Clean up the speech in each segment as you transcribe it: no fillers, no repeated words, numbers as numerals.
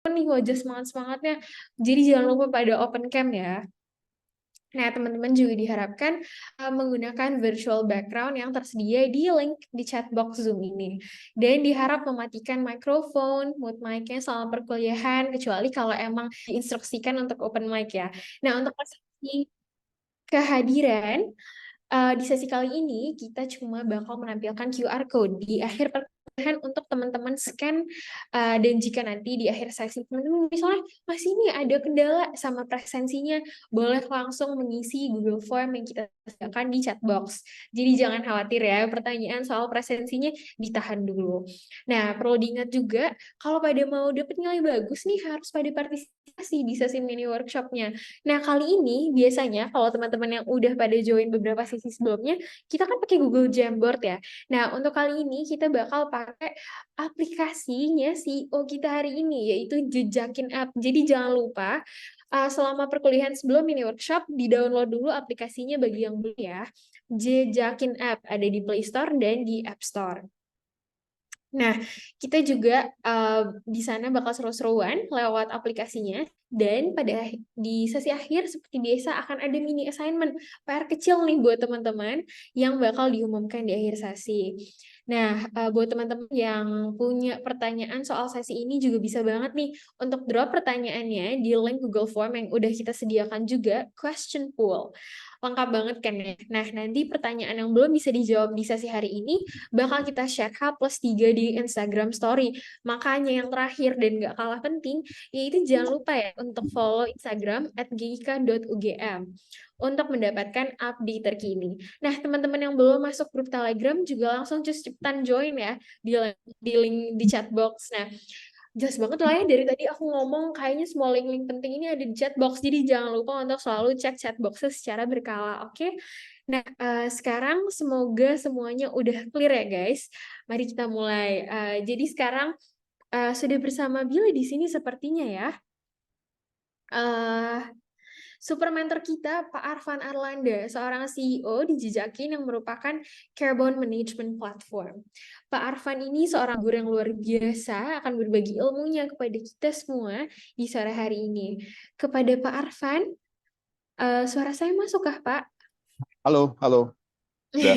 nih wajah semangat-semangatnya. Jadi jangan lupa pada open cam ya. Nah, teman-teman juga diharapkan menggunakan virtual background yang tersedia di link di chat box Zoom ini. Dan diharap mematikan mikrofon, mute mic-nya selama perkuliahan, kecuali kalau emang diinstruksikan untuk open mic ya. Nah, untuk persepsi kehadiran, di sesi kali ini kita cuma bakal menampilkan QR code di akhir perkuliahan untuk teman-teman scan, dan jika nanti di akhir sesi teman-teman misalnya masih nih ada kendala sama presensinya, boleh langsung mengisi Google Form yang kita sediakan di chat box. Jadi jangan khawatir ya, pertanyaan soal presensinya ditahan dulu. Nah, perlu diingat juga kalau pada mau dapat nilai bagus nih harus pada partisipasi di sesi mini workshopnya. Nah, kali ini biasanya kalau teman-teman yang udah pada join beberapa sesi sebelumnya, kita kan pakai Google Jamboard ya. Nah, untuk kali ini kita bakal pakai aplikasinya CEO kita hari ini, yaitu Jejakin App. Jadi jangan lupa, selama perkuliahan sebelum mini workshop, di-download dulu aplikasinya bagi yang belum ya. Jejakin App, ada di Play Store dan di App Store. Nah, kita juga di sana bakal seru-seruan lewat aplikasinya. Dan di sesi akhir seperti biasa akan ada mini assignment PR kecil nih buat teman-teman yang bakal diumumkan di akhir sesi. Nah, buat teman-teman yang punya pertanyaan soal sesi ini juga bisa banget nih untuk drop pertanyaannya di link Google Form yang udah kita sediakan juga, question pool. Lengkap banget kan ya? Nah, nanti pertanyaan yang belum bisa dijawab di sesi hari ini bakal kita share H+3 di Instagram Story. Makanya yang terakhir dan gak kalah penting, yaitu jangan lupa ya untuk follow Instagram @gika.ugm untuk mendapatkan update terkini. Nah, teman-teman yang belum masuk grup Telegram juga langsung cepetan join ya di link di chat box. Nah, jelas banget lah ya dari tadi aku ngomong kayaknya semua link-link penting ini ada di chat box. Jadi jangan lupa untuk selalu cek chat boxnya secara berkala, oke? Nah, sekarang semoga semuanya udah clear ya guys. Mari kita mulai. Jadi sekarang sudah bersama Bila di sini sepertinya ya. Eh, Super mentor kita, Pak Arfan Arlanda, seorang CEO di Jejakin yang merupakan Carbon Management Platform. Pak Arfan ini seorang guru yang luar biasa, akan berbagi ilmunya kepada kita semua di sore hari ini. Kepada Pak Arfan, suara saya masukkah, Pak? Halo, halo. Udah.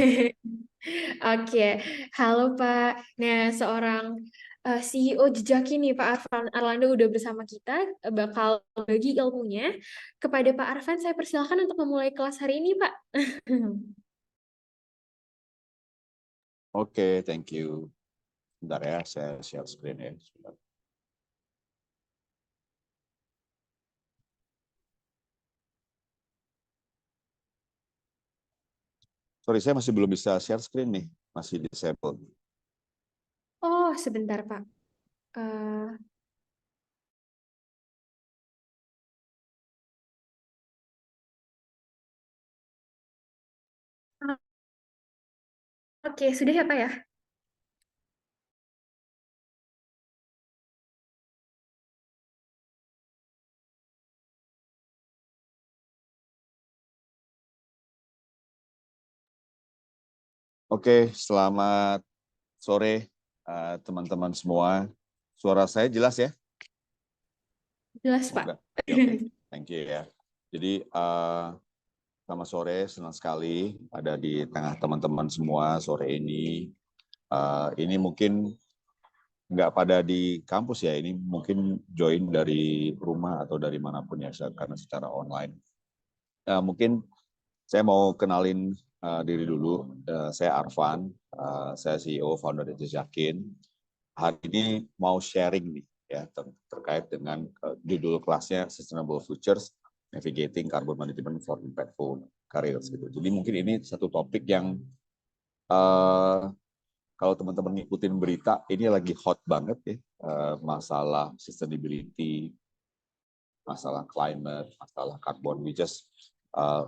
Oke, halo Pak. Nah, seorang CEO Jejaki nih, Pak Arfan Arlando udah bersama kita, bakal bagi ilmunya. Kepada Pak Arfan, saya persilakan untuk memulai kelas hari ini, Pak. Oke, thank you. Bentar ya, saya share screen ya. Sebentar. Sorry, saya masih belum bisa share screen nih. Masih disable. Oh, sebentar, Pak. Eh, Oke, sudah ya, Pak ya? Oke, selamat sore teman-teman semua. Suara saya jelas ya? Jelas, Pak. Semoga. Ya, oke, thank you ya. Jadi, selamat sore, senang sekali ada di tengah teman-teman semua sore ini. Ini mungkin nggak pada di kampus ya, ini mungkin join dari rumah atau dari manapun ya, karena secara online. Mungkin saya mau kenalin diri dulu. Saya Arfan, saya CEO founder dari Jejakin. Hari ini mau sharing nih ya terkait dengan judul kelasnya Sustainable Futures Navigating Carbon Management for Impactful Careers gitu. Jadi mungkin ini satu topik yang kalau teman-teman ngikutin berita ini lagi hot banget ya, masalah sustainability, masalah climate, masalah carbon. We just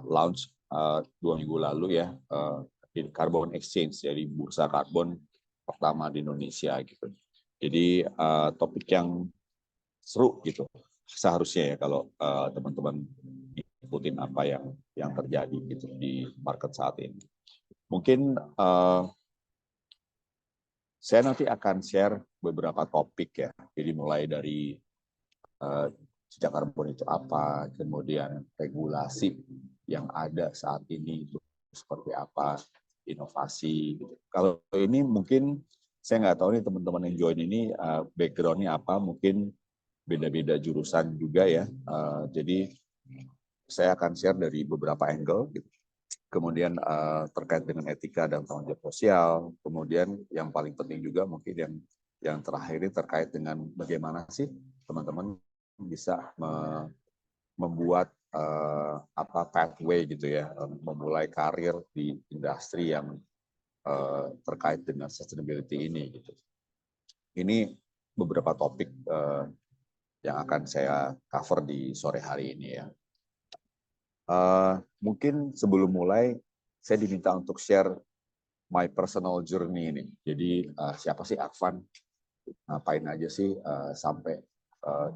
launch 2 minggu lalu ya, carbon exchange, jadi bursa karbon pertama di Indonesia gitu. Jadi topik yang seru gitu seharusnya ya kalau teman-teman ikutin apa yang terjadi gitu di market saat ini. Mungkin saya nanti akan share beberapa topik ya. Jadi mulai dari jejak karbon itu apa, kemudian regulasi yang ada saat ini itu seperti apa, inovasi. Gitu. Kalau ini mungkin saya nggak tahu nih teman-teman yang join ini background-nya apa, mungkin beda-beda jurusan juga ya. Jadi saya akan share dari beberapa angle. Gitu. Kemudian terkait dengan etika dan tanggung jawab sosial. Kemudian yang paling penting juga mungkin yang terakhir ini terkait dengan bagaimana sih teman-teman bisa membuat pathway gitu ya, memulai karir di industri yang terkait dengan sustainability ini gitu. Ini beberapa topik yang akan saya cover di sore hari ini ya. Mungkin sebelum mulai saya diminta untuk share my personal journey ini. Jadi siapa sih Akvan? Ngapain aja sih sampai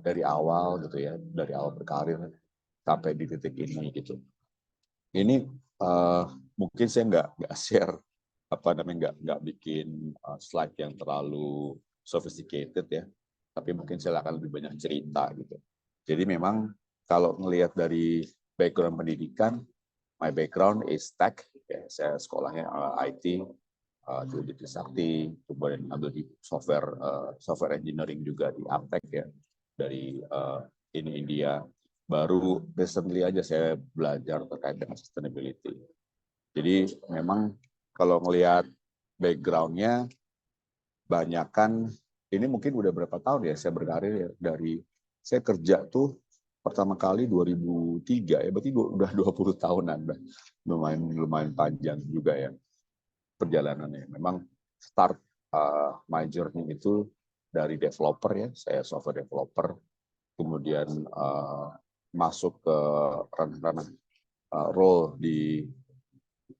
dari awal gitu ya, dari awal berkarir sampai di titik ini gitu. Ini mungkin saya nggak share nggak bikin slide yang terlalu sophisticated ya, tapi mungkin saya akan lebih banyak cerita gitu. Jadi memang kalau ngelihat dari background pendidikan, my background is tech, ya, saya sekolahnya IT, dulu di Trisakti, kemudian ambil di software engineering juga di Aptek ya, dari India. Baru recently aja saya belajar terkait dengan sustainability. Jadi memang kalau ngelihat background-nya, banyakan ini mungkin udah berapa tahun ya saya berkarir ya, dari saya kerja tuh pertama kali 2003 ya, berarti udah 20 tahunan, lumayan panjang juga ya perjalanannya. Memang start my journey itu dari developer ya, saya software developer, kemudian masuk ke ranah-ranah role di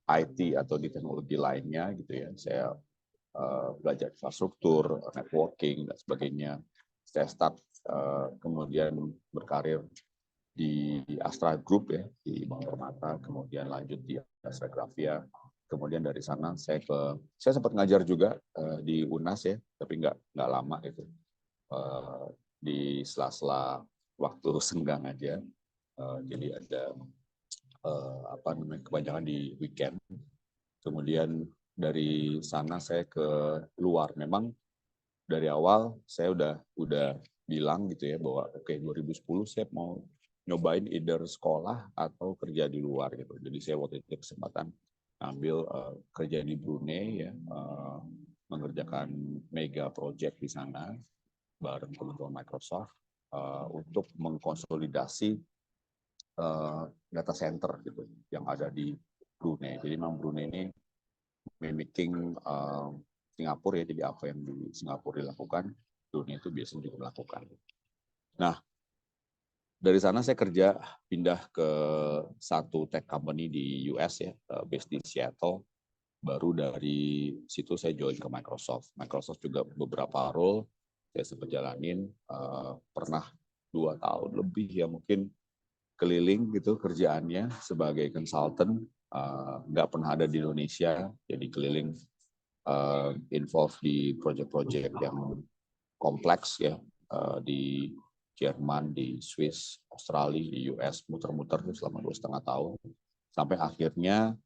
IT atau di teknologi lainnya gitu ya. Saya belajar infrastruktur, networking dan sebagainya. Saya start kemudian berkarir di Astra Group ya, di Bank Permata, kemudian lanjut di Astra Grafia. Kemudian dari sana saya sempat ngajar juga di UNAS ya, tapi nggak lama itu. Di sela-sela waktu senggang aja. Jadi ada kebanyakan di weekend. Kemudian dari sana saya ke luar. Memang dari awal saya udah bilang gitu ya bahwa oke 2010 saya mau nyobain either sekolah atau kerja di luar gitu. Jadi saya waktu itu kesempatan ambil kerja di Brunei ya, mengerjakan mega project di sana bareng teman-teman Microsoft untuk mengkonsolidasi data center gitu yang ada di Brunei. Jadi memang Brunei ini mimicking Singapura ya, jadi apa yang di Singapura dilakukan, Brunei itu biasanya juga melakukan. Nah, dari sana saya kerja pindah ke satu tech company di US ya, based di Seattle. Baru dari situ saya join ke Microsoft. Microsoft juga beberapa role saya sempat jalanin, pernah 2 tahun lebih ya mungkin keliling gitu kerjaannya sebagai consultant, nggak pernah ada di Indonesia, jadi keliling involved di project-project yang kompleks ya, di Jerman, di Swiss, Australia, di US, muter-muter selama 2,5 tahun. Sampai akhirnya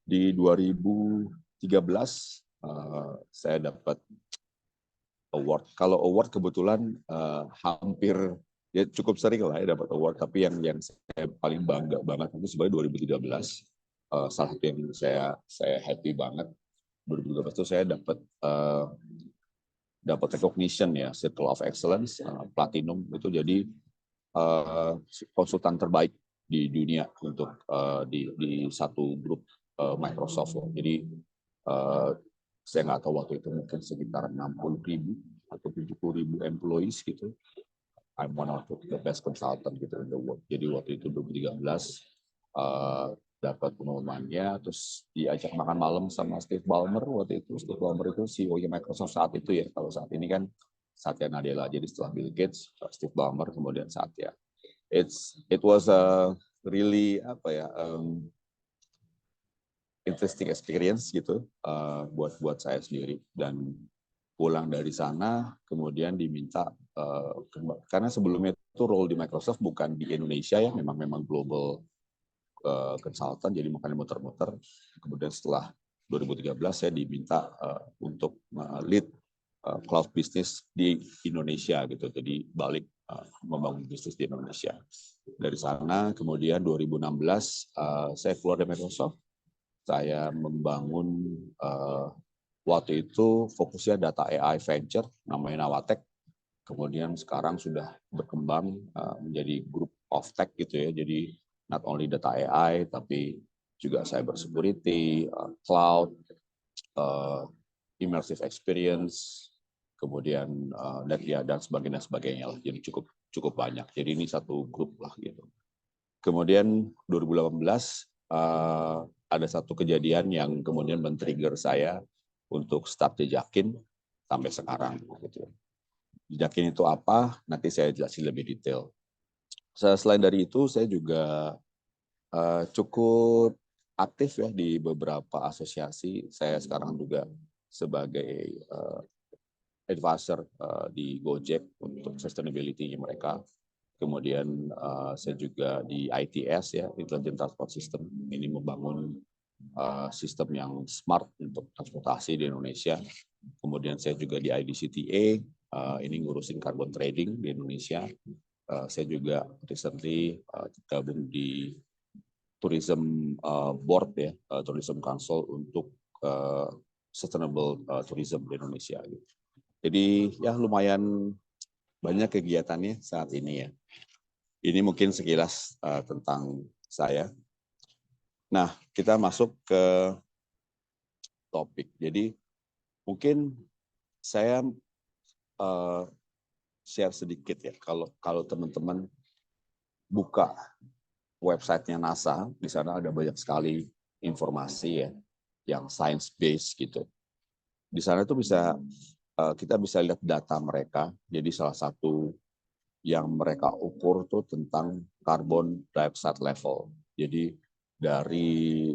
di 2013 saya dapat award. Kalau award kebetulan hampir ya cukup sering lah ya dapat award, tapi yang saya paling bangga banget itu sebenarnya 2013. Salah satu yang saya happy banget 2013 itu saya dapat recognition ya, Circle of Excellence Platinum, itu jadi konsultan terbaik di dunia untuk di satu grup Microsoft. Jadi saya nggak tahu waktu itu mungkin sekitar 60.000 atau 70.000 employees gitu. I'm one of the best consultant gitu in the world. Jadi waktu itu 2013 dapat pengumumannya, terus diajak makan malam sama Steve Ballmer waktu itu. Steve Ballmer itu CEO-nya Microsoft saat itu ya. Kalau saat ini kan Satya Nadella. Jadi setelah Bill Gates, Steve Ballmer, kemudian Satya. It was a really interesting experience gitu buat saya sendiri. Dan pulang dari sana kemudian diminta karena sebelumnya itu role di Microsoft bukan di Indonesia ya, memang global consultant, jadi makanya muter-muter. Kemudian setelah 2013 saya diminta untuk lead cloud business di Indonesia gitu, jadi balik membangun bisnis di Indonesia. Dari sana kemudian 2016 saya keluar dari Microsoft, saya membangun waktu itu fokusnya data AI venture namanya Nawatek. Kemudian sekarang sudah berkembang menjadi group of tech gitu ya. Jadi not only data AI tapi juga cyber security, cloud, immersive experience, kemudian dan sebagainya lah. Jadi cukup banyak. Jadi ini satu grup lah gitu. Kemudian 2018 ada satu kejadian yang kemudian men-trigger saya untuk start jejakin sampai sekarang gitu. Jejakin itu apa? Nanti saya jelasin lebih detail. Selain dari itu, saya juga cukup aktif ya di beberapa asosiasi. Saya sekarang juga sebagai advisor di Gojek untuk sustainability mereka. Kemudian saya juga di ITS ya, Intelligent Transport System. Ini membangun sistem yang smart untuk transportasi di Indonesia. Kemudian saya juga di IDCTA, ini ngurusin carbon trading di Indonesia. Saya juga recently gabung di Tourism Board ya, Tourism Council untuk sustainable tourism di Indonesia. Jadi ya lumayan banyak kegiatannya saat ini ya. Ini mungkin sekilas tentang saya. Nah, kita masuk ke topik. Jadi mungkin saya share sedikit ya. Kalau teman-teman buka websitenya NASA, di sana ada banyak sekali informasi ya, yang science based gitu. Di sana tuh kita bisa lihat data mereka. Jadi salah satu yang mereka ukur tuh tentang carbon dioxide level. Jadi dari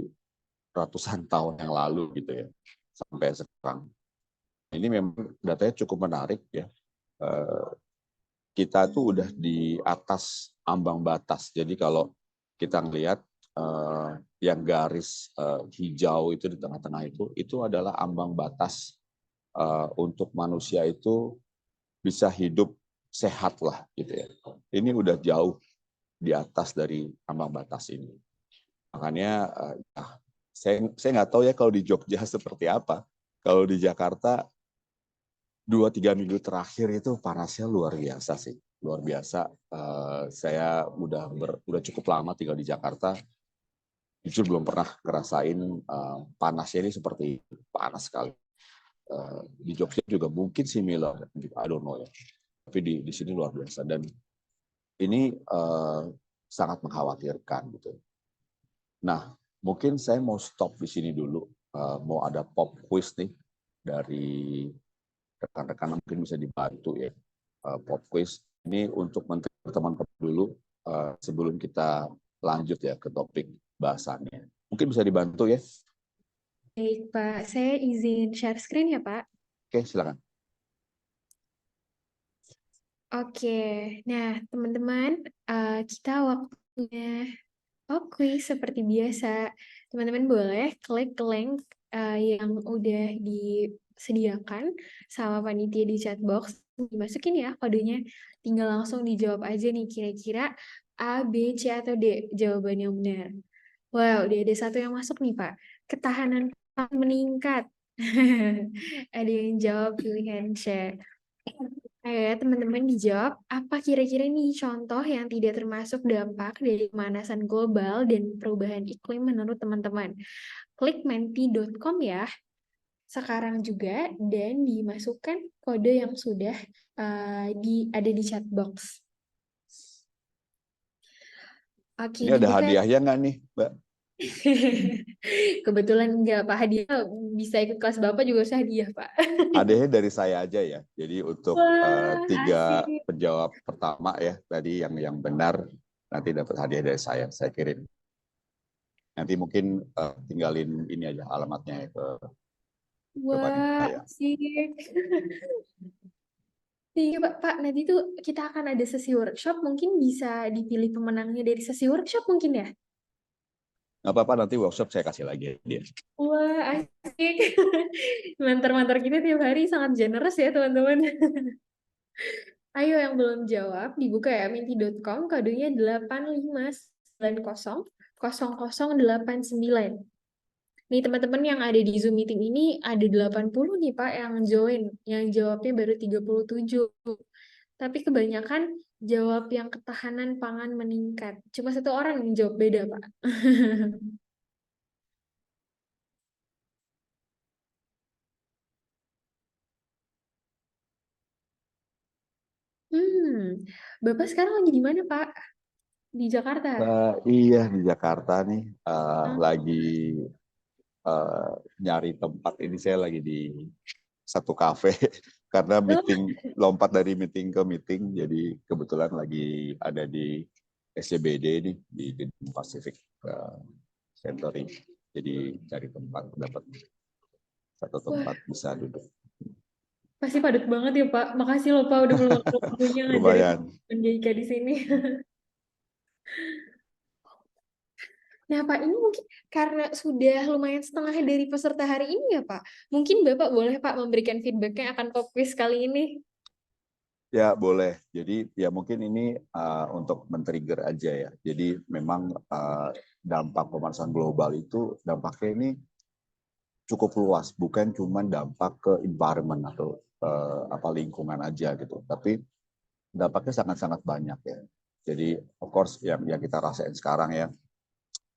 ratusan tahun yang lalu gitu ya sampai sekarang. Ini memang datanya cukup menarik ya. Kita tuh udah di atas ambang batas. Jadi kalau kita ngelihat yang garis hijau itu di tengah-tengah itu adalah ambang batas untuk manusia itu bisa hidup sehat lah gitu ya. Ini udah jauh di atas dari ambang batas ini. Makanya saya nggak tahu ya kalau di Jogja seperti apa. Kalau di Jakarta 2-3 minggu terakhir itu panasnya luar biasa sih, luar biasa. Saya udah cukup lama tinggal di Jakarta, jujur belum pernah ngerasain panasnya ini seperti panas sekali. Di Jogja juga mungkin similar, I don't know ya. Tapi di sini luar biasa dan ini sangat mengkhawatirkan gitu. Nah, mungkin saya mau stop di sini dulu. Mau ada pop quiz nih dari rekan-rekan, mungkin bisa dibantu ya. Pop quiz ini untuk teman-teman dulu sebelum kita lanjut ya ke topik bahasannya. Mungkin bisa dibantu ya. Baik, Pak. Saya izin share screen ya, Pak. Oke, silakan. Oke, nah teman-teman, kita waktunya quiz seperti biasa. Teman-teman boleh klik link yang udah disediakan sama panitia di chatbox. Dimasukin ya kodenya. Tinggal langsung dijawab aja nih kira-kira A, B, C, atau D jawaban yang benar. Wow, udah ada satu yang masuk nih, Pak. Ketahanan pangan meningkat. Ada yang jawab pilihan C. Ayo teman-teman dijawab, apa kira-kira nih contoh yang tidak termasuk dampak dari pemanasan global dan perubahan iklim menurut teman-teman? Klik menti.com ya, sekarang juga, dan dimasukkan kode yang sudah ada di chat box. Oke, Ini ada dibuka. hadiahnya nggak nih, Mbak? Kebetulan nggak, Pak. Hadiah bisa ikut kelas Bapak juga usah hadiah, Pak. Hadiahnya dari saya aja ya. Jadi untuk Wah, 3 asik. penjawab pertama ya tadi yang benar nanti dapat hadiah dari saya kirim. Nanti mungkin tinggalin ini aja alamatnya ya ke Wah, panitia ya. asik. Iya Pak, Pak, nanti tuh kita akan ada sesi workshop, mungkin bisa dipilih pemenangnya dari sesi workshop mungkin ya? Nggak apa-apa, nanti workshop saya kasih lagi dia. Wah, asik. Mentor-mentor kita tiap hari sangat generous ya teman-teman. Ayo yang belum jawab, dibuka ya menti.com, kodenya 85900089. Nih teman-teman yang ada di Zoom meeting ini ada 80 nih Pak yang join, yang jawabnya baru 37. Tapi kebanyakan jawab yang ketahanan pangan meningkat. Cuma satu orang yang jawab beda Pak. Hmm, Bapak sekarang lagi di mana Pak? Di Jakarta? Iya, di Jakarta nih, Ah, lagi eh, nyari tempat. Ini saya lagi di satu kafe karena oh, meeting, lompat dari meeting ke meeting, jadi kebetulan lagi ada di SCBD nih, di Gedung Pacific Center ini. Jadi cari tempat, dapat satu wah, tempat bisa duduk. pasti padat banget ya Pak. Makasih loh Pak udah meluangkan waktunya ngajarin Lumayan. pendidikan di sini. Nah, Pak, ini mungkin karena sudah lumayan setengah dari peserta hari ini ya, Pak. Mungkin Bapak boleh, Pak, memberikan feedbacknya akan pop quiz kali ini. Ya, boleh. Jadi ya mungkin ini untuk men-trigger aja ya. Jadi memang dampak pemanasan global itu dampaknya ini cukup luas, bukan cuma dampak ke environment atau apa lingkungan aja gitu. Tapi dampaknya sangat-sangat banyak ya. Jadi of course yang kita rasain sekarang ya,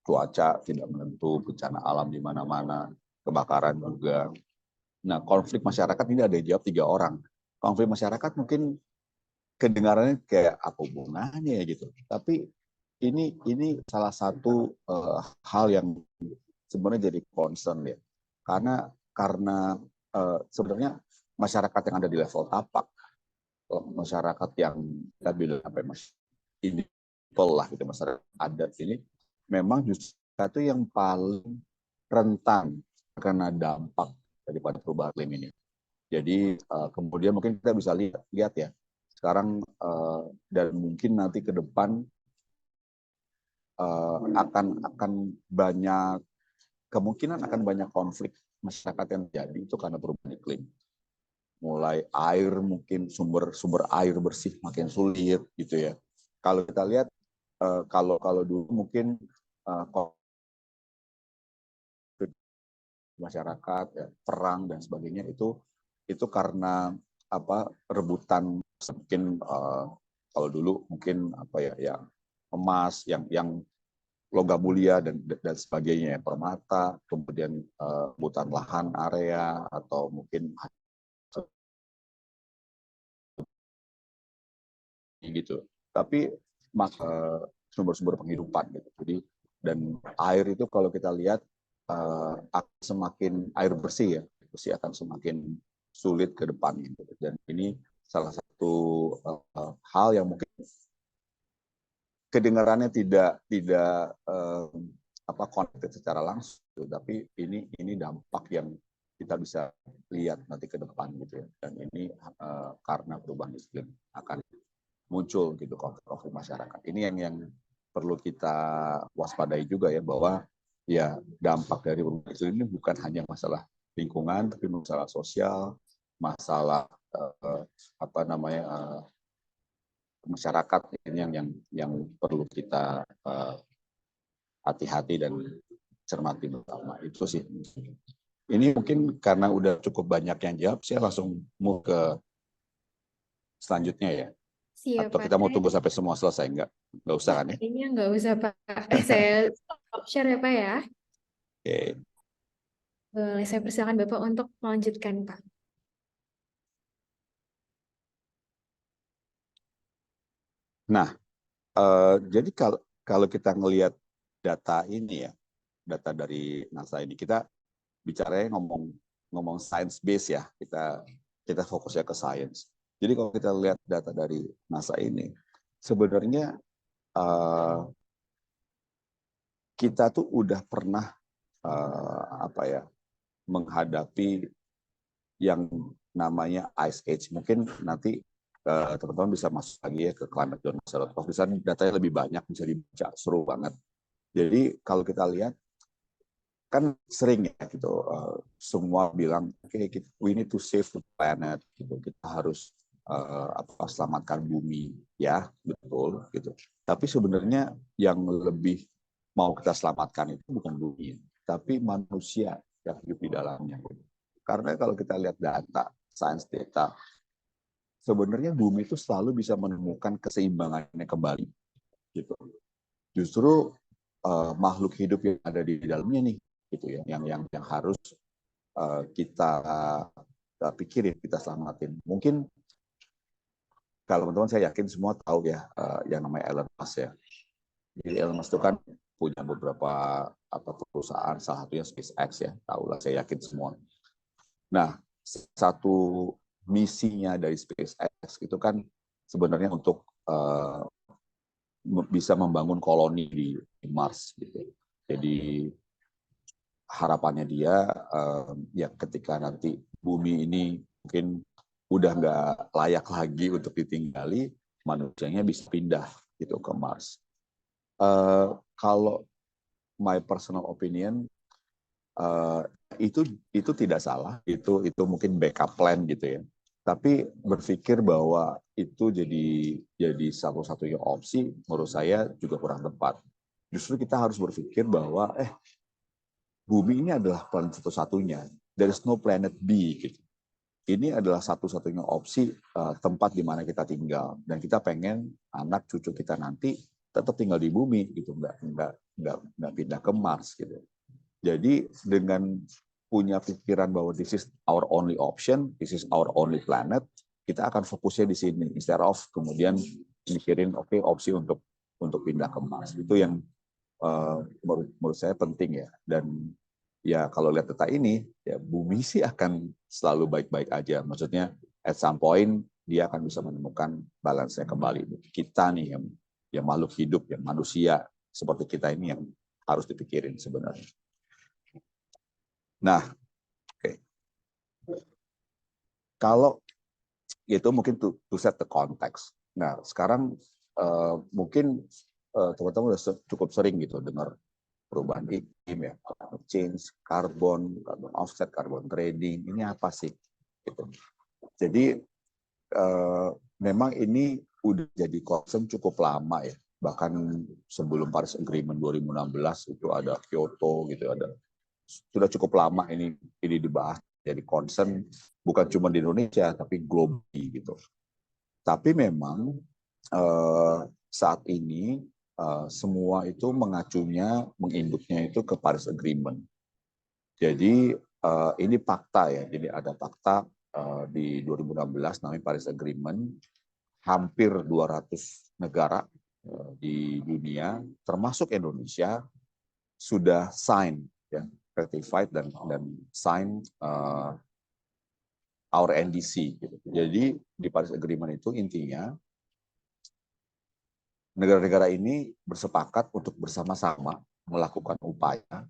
cuaca tidak menentu, bencana alam di mana-mana, kebakaran juga. Nah, konflik masyarakat ini ada jawab 3 orang. Konflik masyarakat mungkin kedengarannya kayak apa hubungannya ya gitu. Tapi ini salah satu hal yang sebenarnya jadi concern ya. Karena sebenarnya masyarakat yang ada di level tapak, masyarakat yang kita bilang apa ya, ini lah gitu, masyarakat adat ini memang justru itu yang paling rentan karena dampak daripada perubahan iklim ini. Jadi kemudian mungkin kita bisa lihat ya sekarang dan mungkin nanti ke depan akan banyak kemungkinan akan banyak konflik masyarakat yang terjadi itu karena perubahan iklim. Mulai air, mungkin sumber air bersih makin sulit gitu ya. Kalau kita lihat kalau dulu mungkin masyarakat ya, perang dan sebagainya itu karena apa rebutan mungkin kalau dulu mungkin apa ya yang emas yang logam mulia dan sebagainya ya, permata, kemudian rebutan lahan area atau mungkin gitu. Tapi sumber-sumber penghidupan gitu. Jadi dan air itu kalau kita lihat semakin air bersih ya, bersih akan semakin sulit ke depan gitu. Dan ini salah satu hal yang mungkin kedengarannya tidak apa connected secara langsung, tapi ini dampak yang kita bisa lihat nanti ke depan gitu ya. Dan ini karena perubahan iklim akan muncul gitu konflik masyarakat. Ini yang perlu kita waspadai juga ya bahwa ya dampak dari perubahan iklim ini bukan hanya masalah lingkungan tapi masalah sosial, masalah apa namanya masyarakat ini yang perlu kita hati-hati dan cermati bersama. Itu sih. Ini mungkin karena udah cukup banyak yang jawab, saya langsung mau ke selanjutnya ya. Siap, Atau Pak. kita mau tunggu sampai semua selesai? Nggak usah kan ya? Kayaknya nggak usah, Pak. Saya stop share ya, Pak ya. Oke. Boleh, saya persilakan Bapak untuk melanjutkan, Pak. Nah, jadi kalau kita ngelihat data ini ya, data dari NASA ini, kita bicaranya ngomong science base ya, kita fokusnya ke science. Jadi kalau kita lihat data dari NASA ini, sebenarnya kita tuh udah pernah apa ya menghadapi yang namanya Ice Age. Mungkin nanti teman-teman bisa masuk lagi ya ke climatedonor.org. Di sana datanya lebih banyak, bisa dibaca, seru banget. Jadi kalau kita lihat kan sering ya gitu, semua bilang we need to save the planet gitu, kita harus selamatkan bumi, ya betul gitu. Tapi sebenarnya yang lebih mau kita selamatkan itu bukan bumi, tapi manusia yang hidup di dalamnya. Karena kalau kita lihat data, science data, sebenarnya bumi itu selalu bisa menemukan keseimbangannya kembali gitu. Justru makhluk hidup yang ada di dalamnya nih gitu ya, yang harus kita pikirin, kita selamatin. Mungkin kalau teman-teman, saya yakin semua tahu ya yang namanya Elon Musk ya. Jadi Elon Musk itu kan punya beberapa perusahaan, salah satunya SpaceX ya, tahulah, saya yakin semua. Nah, satu misinya dari SpaceX itu kan sebenarnya untuk bisa membangun koloni di Mars gitu. Jadi harapannya dia ya ketika nanti bumi ini mungkin udah nggak layak lagi untuk ditinggali, manusianya bisa pindah gitu ke Mars. Kalau my personal opinion, itu tidak salah, itu mungkin backup plan gitu ya. Tapi berpikir bahwa itu jadi satu-satunya opsi, menurut saya juga kurang tepat. Justru kita harus berpikir bahwa bumi ini adalah planet satu-satunya. There is no planet B gitu. Ini adalah satu-satunya opsi tempat di mana kita tinggal, dan kita pengen anak cucu kita nanti tetap tinggal di bumi gitu, nggak pindah ke Mars gitu. Jadi dengan punya pikiran bahwa this is our only option, this is our only planet, kita akan fokusnya di sini instead of kemudian mikirin opsi untuk pindah ke Mars. Itu yang menurut saya penting ya. Dan ya kalau lihat data ini, ya bumi sih akan selalu baik-baik aja. Maksudnya at some point dia akan bisa menemukan balance-nya kembali. Kita nih yang makhluk hidup, yang manusia seperti kita ini yang harus dipikirin sebenarnya. Nah, kalau itu mungkin to set the context. Nah, sekarang mungkin teman-teman sudah cukup sering gitu dengar perubahan iklim ya, climate change, carbon offset, carbon trading, ini apa sih? Gitu. Jadi memang ini udah jadi concern cukup lama ya. Bahkan sebelum Paris Agreement 2016 itu ada Kyoto gitu, sudah cukup lama ini dibahas, jadi concern bukan cuma di Indonesia tapi globally gitu. Tapi memang saat ini semua itu menginduknya itu ke Paris Agreement. Jadi ini fakta ya. Jadi ada fakta di 2016 namanya Paris Agreement, hampir 200 negara di dunia termasuk Indonesia sudah sign ya, ratified dan sign our NDC gitu. Jadi di Paris Agreement itu intinya negara-negara ini bersepakat untuk bersama-sama melakukan upaya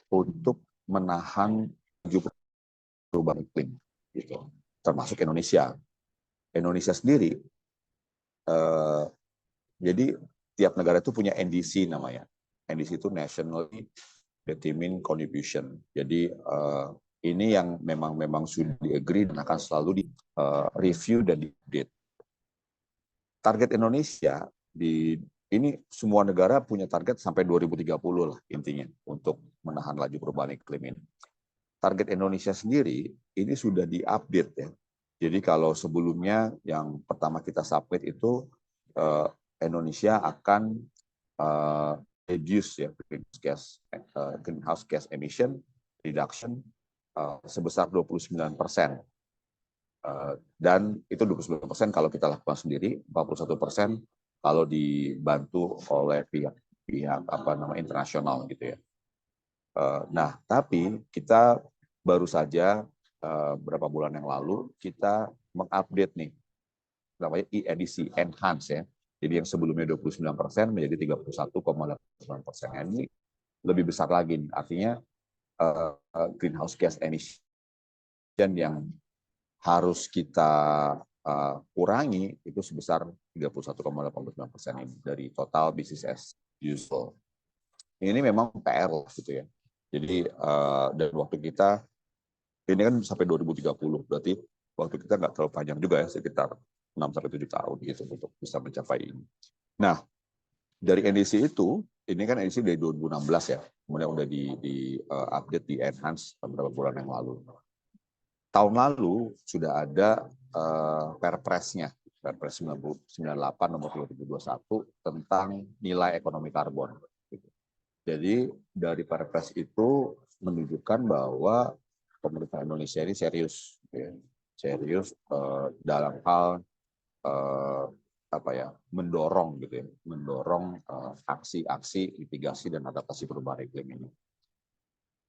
untuk menahan perubahan iklim gitu. Termasuk Indonesia. Indonesia sendiri jadi tiap negara itu punya NDC namanya. NDC itu Nationally Determined Contribution. Jadi ini yang memang sudah di-agree dan akan selalu di review dan di-update. Target Indonesia ini semua negara punya target sampai 2030 lah intinya untuk menahan laju perubahan iklim ini. Target Indonesia sendiri ini sudah di-update ya. Jadi kalau sebelumnya yang pertama kita submit itu Indonesia akan reduce ya greenhouse gas emission reduction sebesar 29%. Dan itu 29% kalau kita lakukan sendiri, 41% kalau dibantu oleh pihak internasional gitu ya. Nah, tapi kita baru saja beberapa bulan yang lalu kita mengupdate nih namanya EDC enhance ya. Jadi yang sebelumnya 29% menjadi 31,8%. Ini lebih besar lagi nih. Artinya greenhouse gas emission yang harus kita kurangi itu sebesar 31,89% ini dari total business as usual. Ini memang PR lah gitu ya. Jadi dan waktu kita ini kan sampai 2030, berarti waktu kita nggak terlalu panjang juga ya, sekitar 6-7 tahun gitu untuk bisa mencapai ini. Nah, dari NDC itu, ini kan NDC dari 2016 ya, kemudian udah di update, di enhance beberapa bulan yang lalu. Tahun lalu sudah ada Perpresnya, Perpres 98 nomor 2021 tentang nilai ekonomi karbon. Jadi dari Perpres itu menunjukkan bahwa pemerintah Indonesia ini serius, ya, serius dalam hal mendorong gitu ya, mendorong aksi-aksi mitigasi dan adaptasi perubahan iklim ini.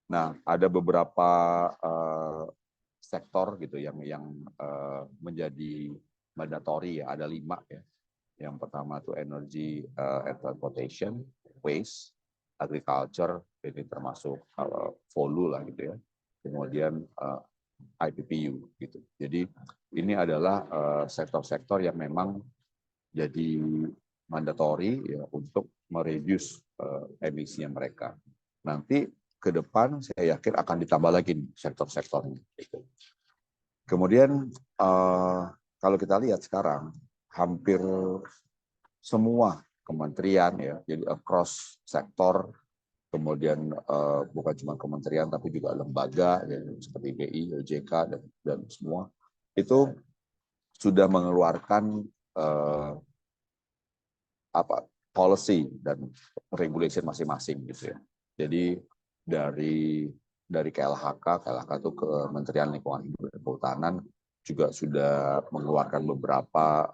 Nah, ada beberapa sektor gitu yang menjadi mandatory ya, ada 5 ya. Yang pertama itu energy and transportation, waste, agriculture, ini termasuk volu lah gitu ya. Kemudian IPPU gitu. Jadi ini adalah sektor-sektor yang memang jadi mandatory ya untuk mereduce emisinya mereka. Nanti ke depan saya yakin akan ditambah lagi sektor-sektornya. Gitu. Kemudian kalau kita lihat sekarang hampir semua kementerian ya, jadi across sektor, kemudian bukan cuma kementerian tapi juga lembaga ya, seperti BI, OJK dan semua itu sudah mengeluarkan policy dan regulation masing-masing gitu ya. Jadi dari KLHK itu Kementerian Lingkungan Hidup dan Kehutanan juga sudah mengeluarkan beberapa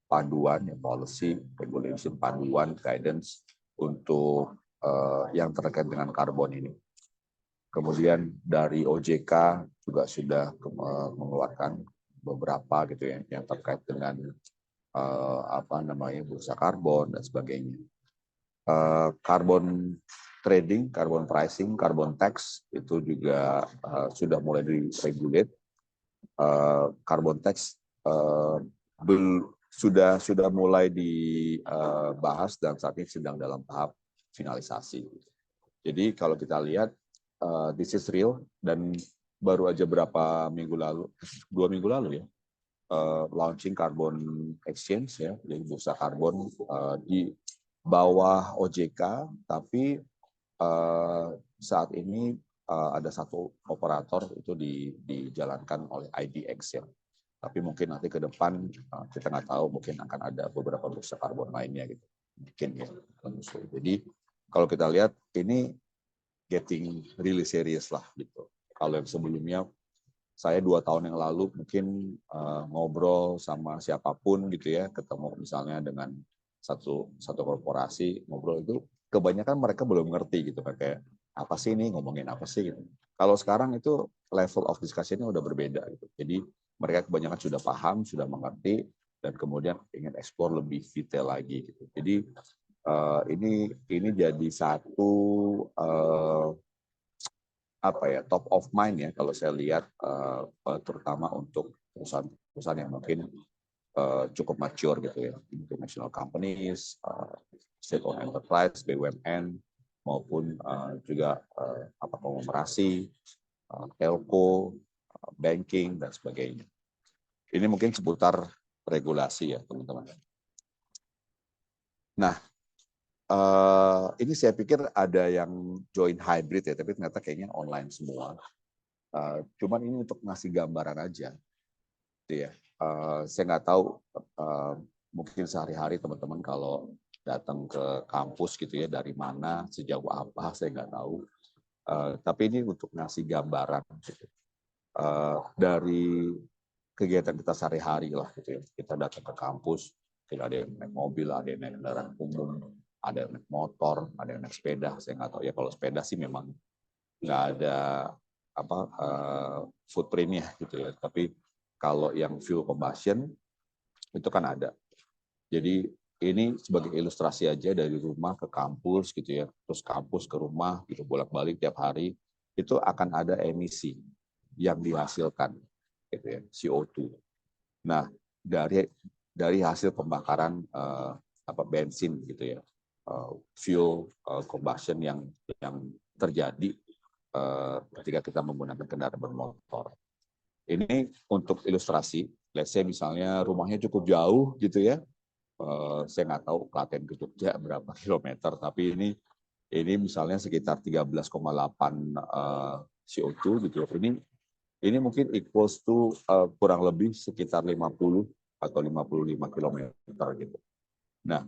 panduan, ya, policy, regulation, panduan, guidance untuk yang terkait dengan karbon ini. Kemudian dari OJK juga sudah mengeluarkan beberapa gitu ya yang terkait dengan bursa karbon dan sebagainya. Carbon trading, carbon pricing, carbon tax itu juga sudah mulai diregulate. Carbon tax sudah mulai dibahas dan saat ini sedang dalam tahap finalisasi. Jadi kalau kita lihat this is real dan baru aja berapa minggu lalu, 2 minggu lalu ya, launching carbon exchange ya, jadi bursa karbon di bawah OJK, tapi saat ini ada satu operator itu dijalankan oleh IDX ya. Tapi mungkin nanti ke depan kita nggak tahu, mungkin akan ada beberapa bursa karbon lainnya gitu. Mungkin ya. Jadi kalau kita lihat ini getting really serious lah gitu. Kalau yang sebelumnya saya 2 tahun yang lalu mungkin ngobrol sama siapapun gitu ya, ketemu misalnya dengan satu korporasi, ngobrol itu kebanyakan mereka belum ngerti gitu, kayak apa sih ini, ngomongin apa sih gitu. Kalau sekarang itu level of discussion-nya udah berbeda gitu. Jadi mereka kebanyakan sudah paham, sudah mengerti, dan kemudian ingin eksplor lebih detail lagi gitu. Jadi ini jadi satu top of mind ya kalau saya lihat, terutama untuk perusahaan yang mungkin cukup mature gitu ya, international companies, state-owned enterprise, BUMN, maupun juga konglomerasi, telco, banking dan sebagainya. Ini mungkin seputar regulasi ya teman-teman. Nah, ini saya pikir ada yang join hybrid ya, tapi ternyata kayaknya online semua. Cuman ini untuk ngasih gambaran aja, gitu ya. Saya nggak tahu, mungkin sehari-hari teman-teman kalau datang ke kampus gitu ya, dari mana, sejauh apa, saya nggak tahu. Tapi ini untuk ngasih gambaran gitu. Dari kegiatan kita sehari-hari lah gitu ya. Kita datang ke kampus, ada yang naik mobil, ada yang naik kendaraan umum, ada yang naik motor, ada yang naik sepeda. Saya nggak tahu ya, kalau sepeda sih memang nggak ada footprint-nya gitu ya. Tapi kalau yang fuel combustion itu kan ada. Jadi ini sebagai ilustrasi aja, dari rumah ke kampus gitu ya, terus kampus ke rumah gitu, bolak-balik tiap hari, itu akan ada emisi yang dihasilkan gitu ya, CO2. Nah, dari hasil pembakaran bensin gitu ya, fuel combustion yang terjadi ketika kita menggunakan kendaraan bermotor. Ini untuk ilustrasi, let's say misalnya rumahnya cukup jauh gitu ya, saya nggak tahu Klaten ke Jogja berapa kilometer, tapi ini misalnya sekitar 13,8 CO2 gitu. Ini mungkin equals to kurang lebih sekitar 50 atau 55 kilometer gitu. Nah,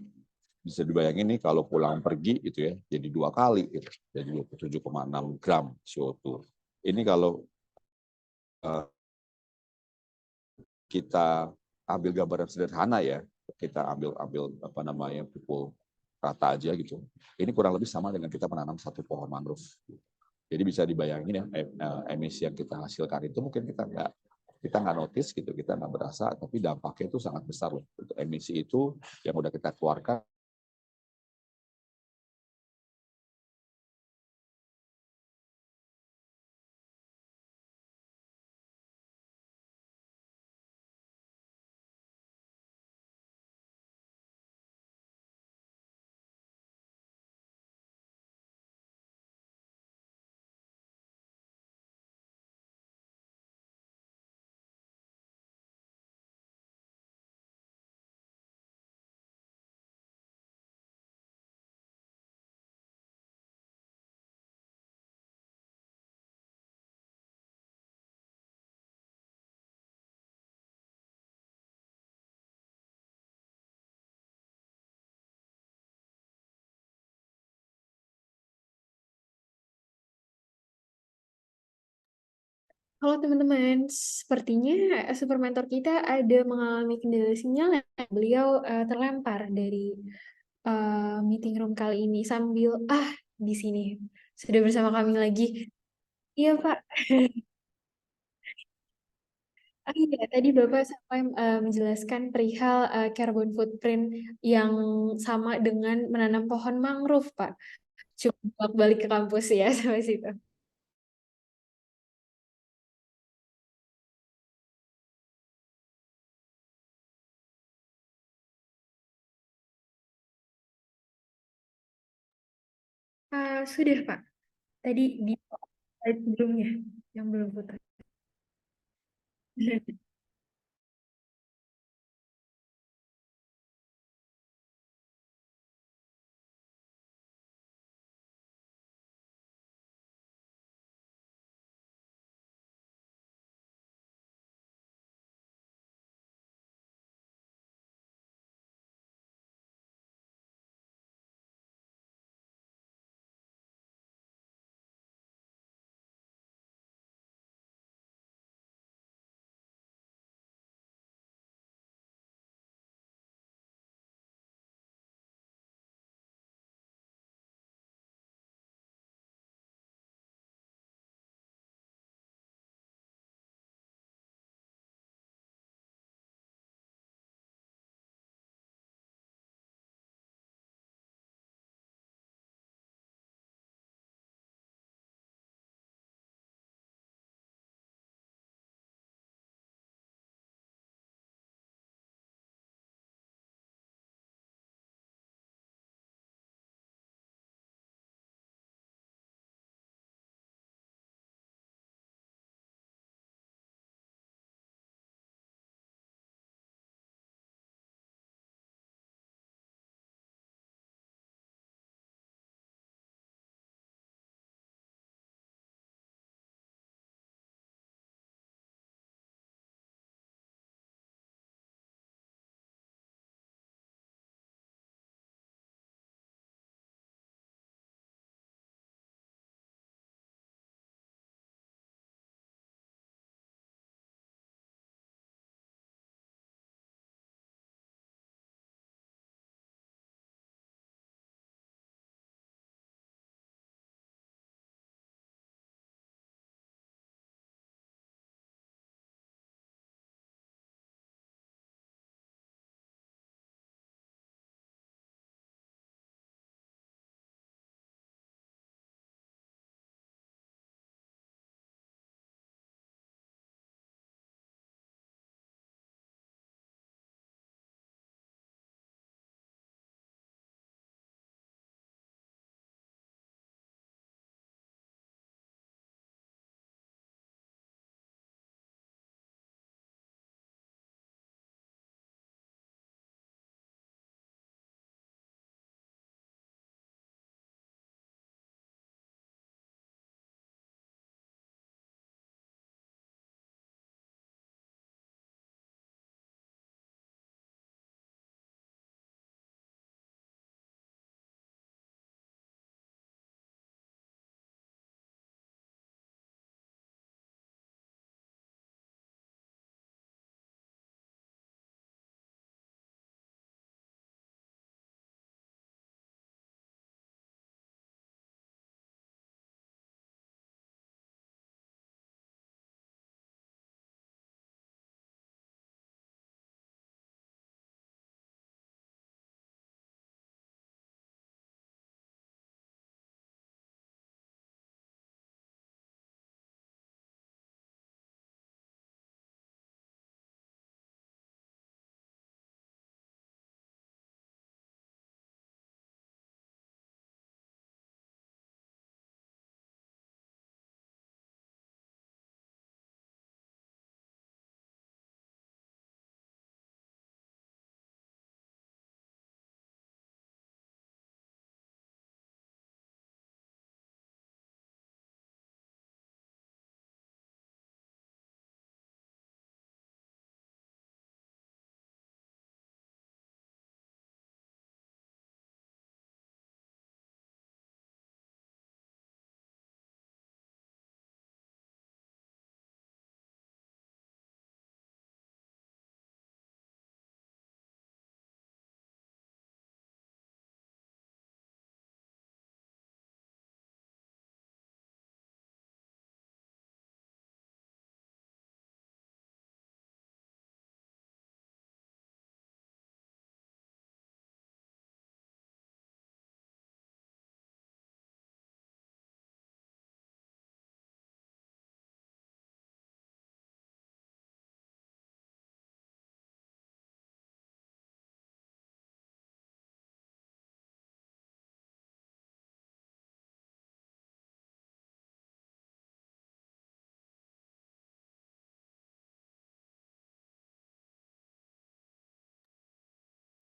bisa dibayangin nih kalau pulang pergi gitu ya, jadi 2 kali gitu, jadi 27,6 gram CO2. Ini kalau kita ambil gambaran sederhana ya, kita ambil apa namanya pukul rata aja gitu. Ini kurang lebih sama dengan kita menanam satu pohon mangrove. Jadi bisa dibayangin ya, emisi yang kita hasilkan itu mungkin kita nggak notice gitu, kita nggak berasa, tapi dampaknya itu sangat besar loh. Untuk emisi itu yang udah kita keluarkan. Halo teman-teman, sepertinya supermentor kita ada mengalami kendala sinyal. Beliau terlempar dari meeting room kali ini sambil di sini sudah bersama kami lagi. Iya Pak. Iya, tadi Bapak sampai menjelaskan perihal carbon footprint yang sama dengan menanam pohon mangrove, Pak. Coba balik ke kampus ya sampai situ. Sudah, Pak. Tadi di slide sebelumnya yang belum putar.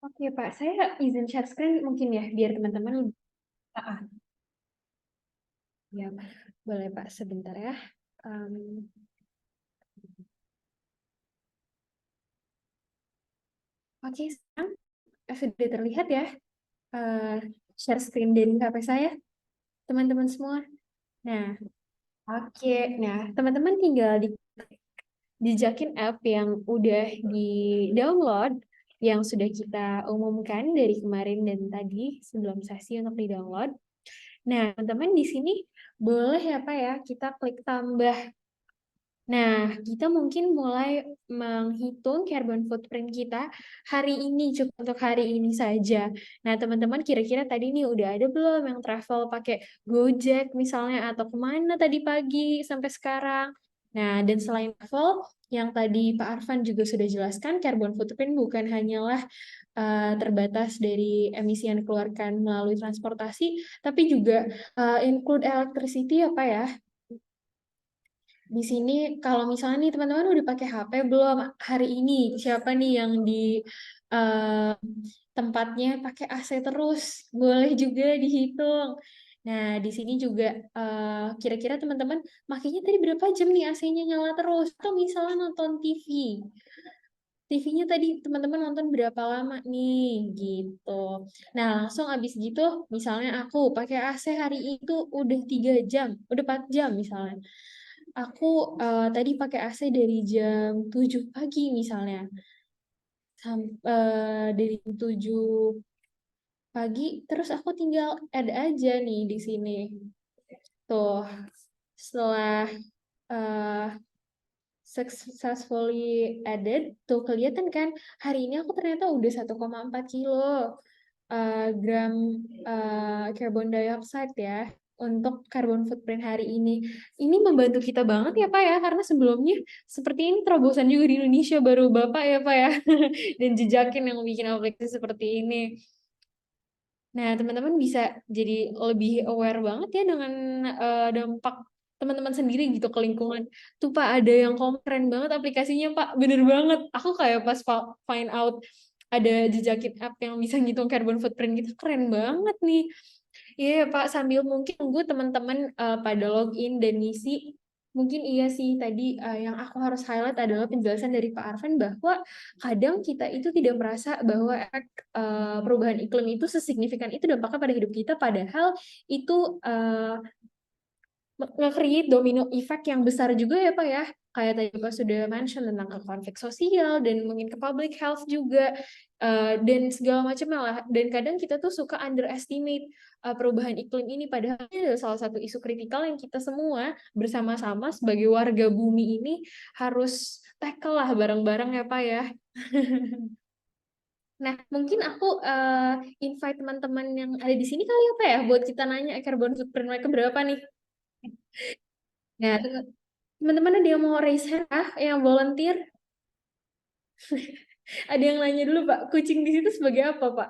Oke, Pak. Saya izin share screen mungkin ya, biar teman-teman lebih. Ah, ah. Ya, boleh Pak, sebentar ya. Em, oke, sekarang sudah terlihat ya eh, share screen dari HP saya, teman-teman semua. Nah, oke. Nah, teman-teman tinggal dijakin app yang udah di-download, yang sudah kita umumkan dari kemarin dan tadi sebelum sesi untuk di-download. Nah, teman-teman di sini boleh ya Pak ya, kita klik tambah. Nah, kita mungkin mulai menghitung carbon footprint kita hari ini, cukup untuk hari ini saja. Nah, teman-teman kira-kira tadi nih udah ada belum yang travel pakai Gojek misalnya, atau kemana tadi pagi sampai sekarang? Nah, dan selain travel, yang tadi Pak Arfan juga sudah jelaskan, carbon footprint bukan hanyalah terbatas dari emisi yang dikeluarkan melalui transportasi, tapi juga include electricity ya Pak ya. Di sini kalau misalnya nih teman-teman udah pakai HP belum hari ini? Siapa nih yang di eh, tempatnya pakai AC terus? Boleh juga dihitung. Nah, di sini juga kira-kira teman-teman makanya tadi berapa jam nih AC-nya nyala terus? Atau misalnya nonton TV. TV-nya tadi teman-teman nonton berapa lama nih gitu. Nah, langsung abis gitu misalnya aku pakai AC hari itu udah 3 jam, udah 4 jam misalnya. Aku tadi pakai AC dari jam 7 pagi misalnya. Sampai dari jam 7 pagi, terus aku tinggal add aja nih di sini. Tuh, setelah eh, successfully added, tuh kelihatan kan hari ini aku ternyata udah 1,4 kilo gram carbon dioxide ya untuk carbon footprint hari ini. Ini membantu kita banget ya Pak ya, karena sebelumnya seperti ini terobosan juga di Indonesia baru Bapak ya Pak ya, dan jejakin yang bikin aplikasi seperti ini. Nah, teman-teman bisa jadi lebih aware banget ya dengan dampak teman-teman sendiri gitu ke lingkungan. Tuh Pak, ada yang keren banget aplikasinya Pak, bener banget. Aku kayak pas find out ada jejakin app yang bisa ngitung carbon footprint gitu, keren banget nih. Iya Pak, sambil mungkin nunggu teman-teman pada login dan ngisi. Mungkin iya sih tadi yang aku harus highlight adalah penjelasan dari Pak Arvan bahwa kadang kita itu tidak merasa bahwa efek perubahan iklim itu sesignifikan itu dampaknya pada hidup kita, padahal itu nge-create domino effect yang besar juga ya Pak ya. Kayak tadi Pak sudah mention tentang ke konflik sosial dan mungkin ke public health juga dan segala macam lah. Dan kadang kita tuh suka underestimate perubahan iklim ini, padahal ini adalah salah satu isu kritikal yang kita semua bersama-sama sebagai warga bumi ini harus tackle lah bareng-bareng ya Pak ya. Nah, mungkin aku invite teman-teman yang ada di sini kali ya Pak ya, buat kita nanya carbon footprint mereka berapa nih. Nah, teman-teman ada yang mau raise hand yang volunteer? Ada yang nanya dulu, Pak. Kucing di situ sebagai apa, Pak?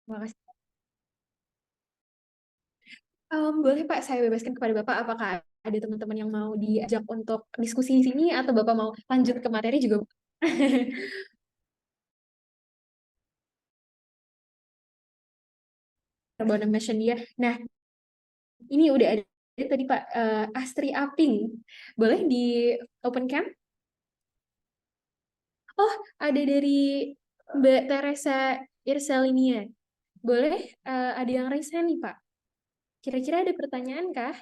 Makasih. Boleh Pak, saya bebaskan kepada Bapak. Apakah ada teman-teman yang mau diajak untuk diskusi di sini atau Bapak mau lanjut ke materi juga? Carbon emission dia. Nah, ini udah ada tadi Pak Astri Aping. Boleh di open cam? Oh, ada dari Mbak Teresa Irsalinia. Boleh ada yang raise hand nih Pak. Kira-kira ada pertanyaan kah?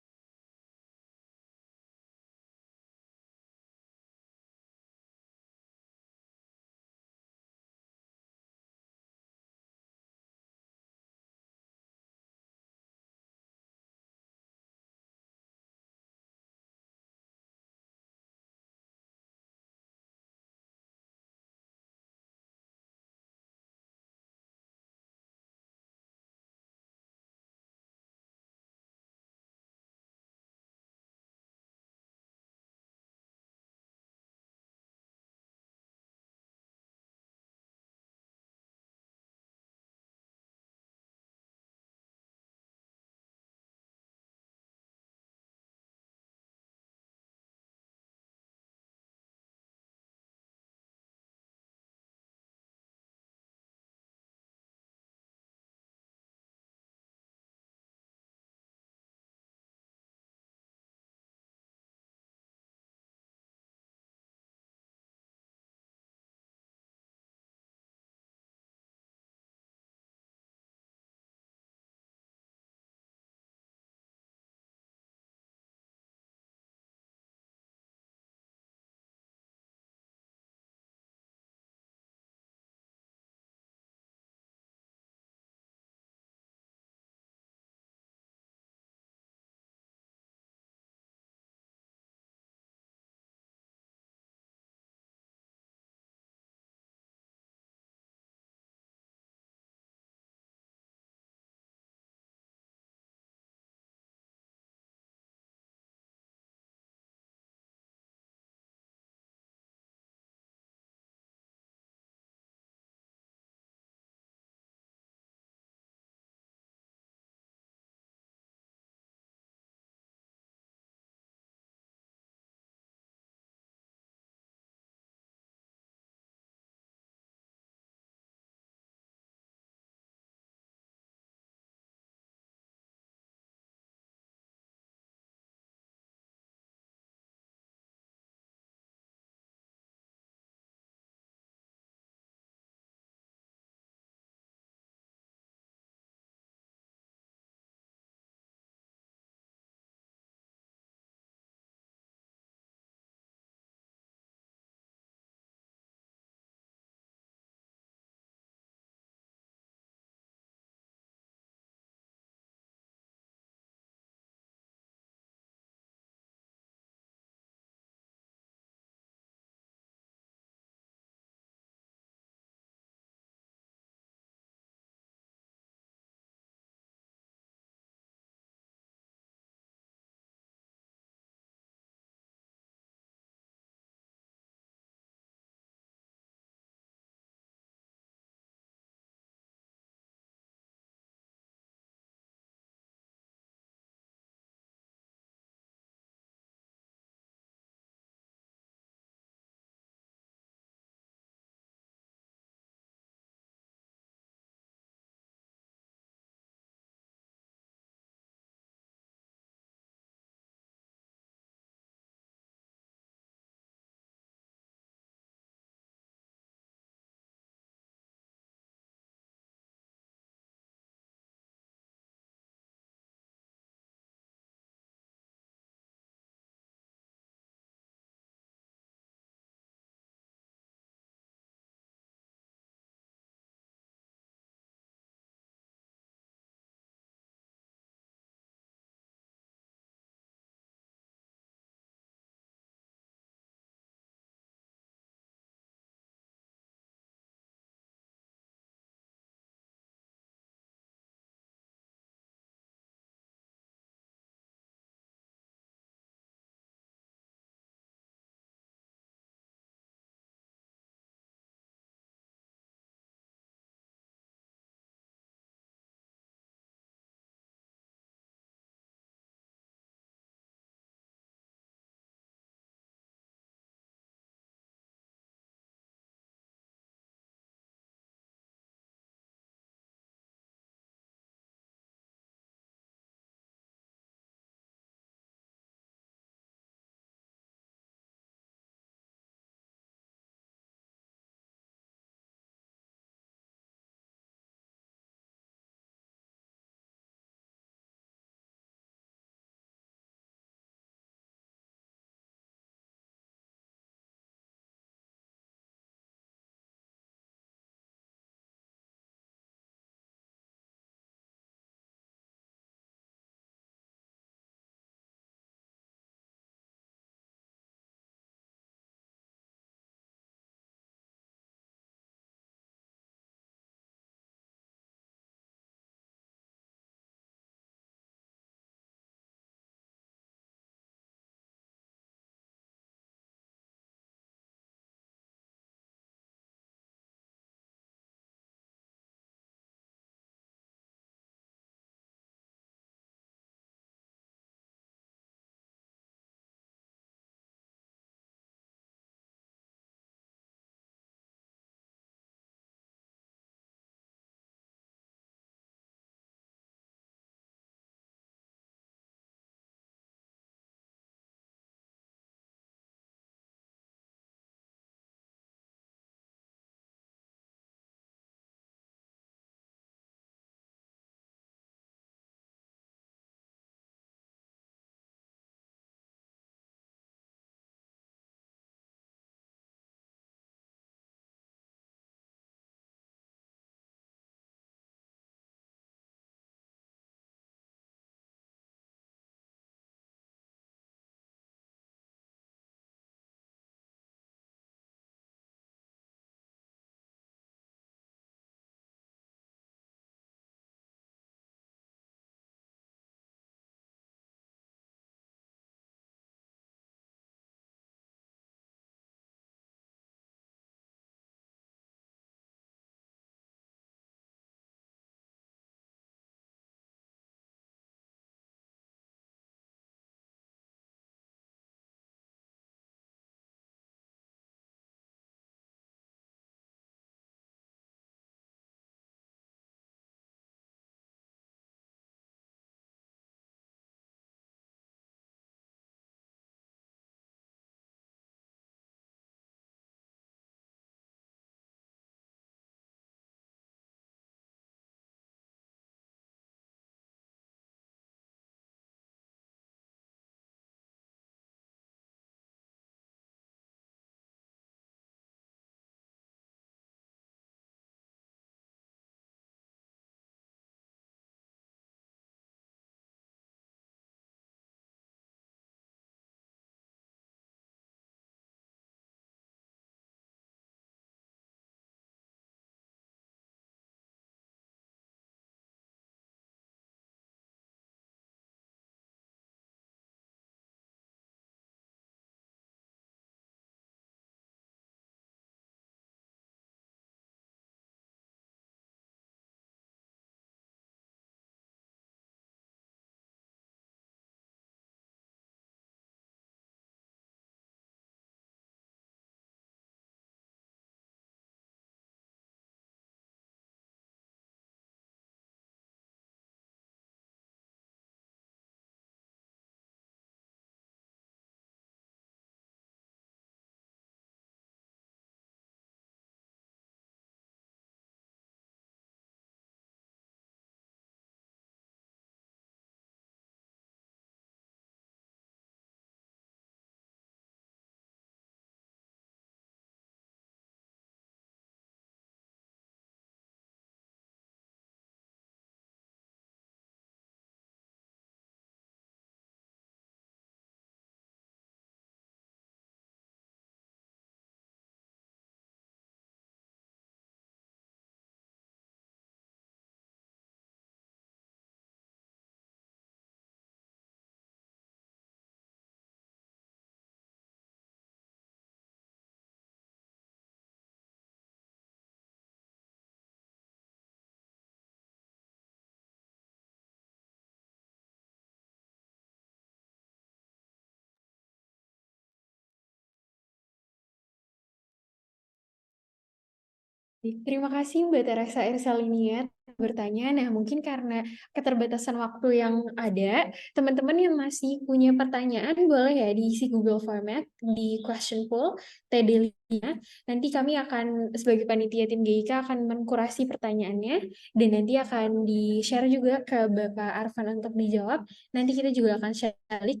Terima kasih Mbak Teresa Ersaliniat bertanya. Nah, mungkin karena keterbatasan waktu yang ada, teman-teman yang masih punya pertanyaan boleh ya diisi Google Format di question poll TD5. Nanti kami akan sebagai panitia tim GIK akan mengkurasi pertanyaannya dan nanti akan di-share juga ke Bapak Arfan untuk dijawab. Nanti kita juga akan share balik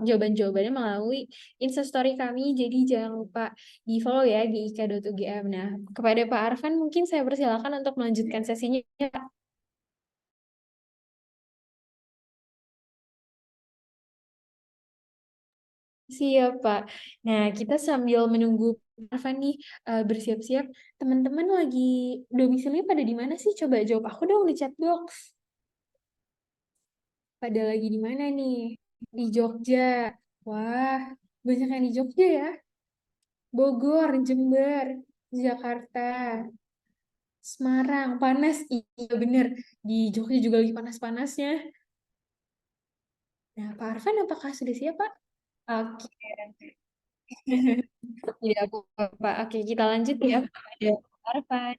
jawaban-jawabannya melalui Instastory kami. Jadi jangan lupa di-follow ya GIK.UGM. Nah, kepada Pak Arfan mungkin saya persilakan untuk melanjutkan sesinya. Siap, Pak. Nah, kita sambil menunggu Pak Arfan nih bersiap-siap. Teman-teman lagi domisilinya pada di mana sih? Coba jawab aku dong di chat box. Pada lagi di mana nih? Di Jogja. Wah, banyak yang di Jogja ya. Bogor, Jember, Jakarta, Semarang. Panas. Iya bener. Di Jogja juga lagi panas-panasnya. Nah, Pak Arfan apakah sudah siap, Pak? Oke. Tidak apa-apa. Oke, kita lanjut ya pada Pak Arfan.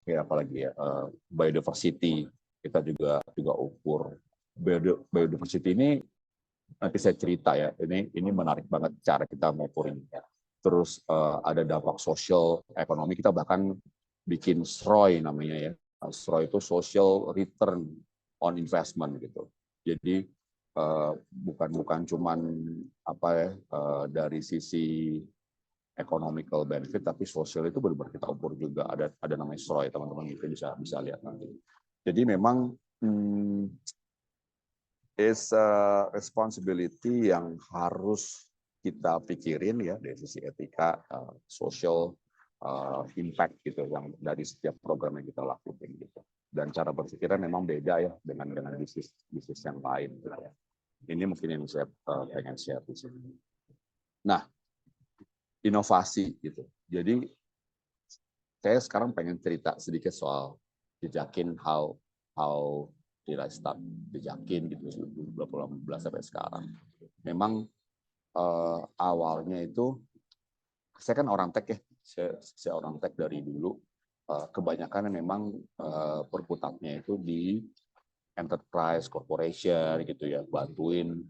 ya apalagi ya biodiversity kita juga ukur. Biodiversity ini nanti saya cerita ya. Ini menarik banget cara kita mengukurnya. Terus ada dampak sosial, ekonomi, kita bahkan bikin SROI namanya ya. SROI itu Social Return on Investment gitu. Jadi bukan cuman apa ya dari sisi economical benefit, tapi sosial itu benar-benar kita ukur juga. Ada namanya SROI, teman-teman itu bisa lihat nanti. Jadi memang is a responsibility yang harus kita pikirin ya dari sisi etika, social impact gitu yang dari setiap program yang kita lakukan gitu. Dan cara berpikirnya memang beda ya dengan bisnis yang lain gitu ya. Ini mungkin yang saya pengen share di sini. Nah, inovasi gitu. Jadi saya sekarang pengen cerita sedikit soal jejakin how did I start jejakin gitu 2018 sampai sekarang. Memang awalnya itu saya kan orang tech ya, saya orang tech dari dulu. Kebanyakan memang berputarnya itu di enterprise, corporation gitu ya, bantuin.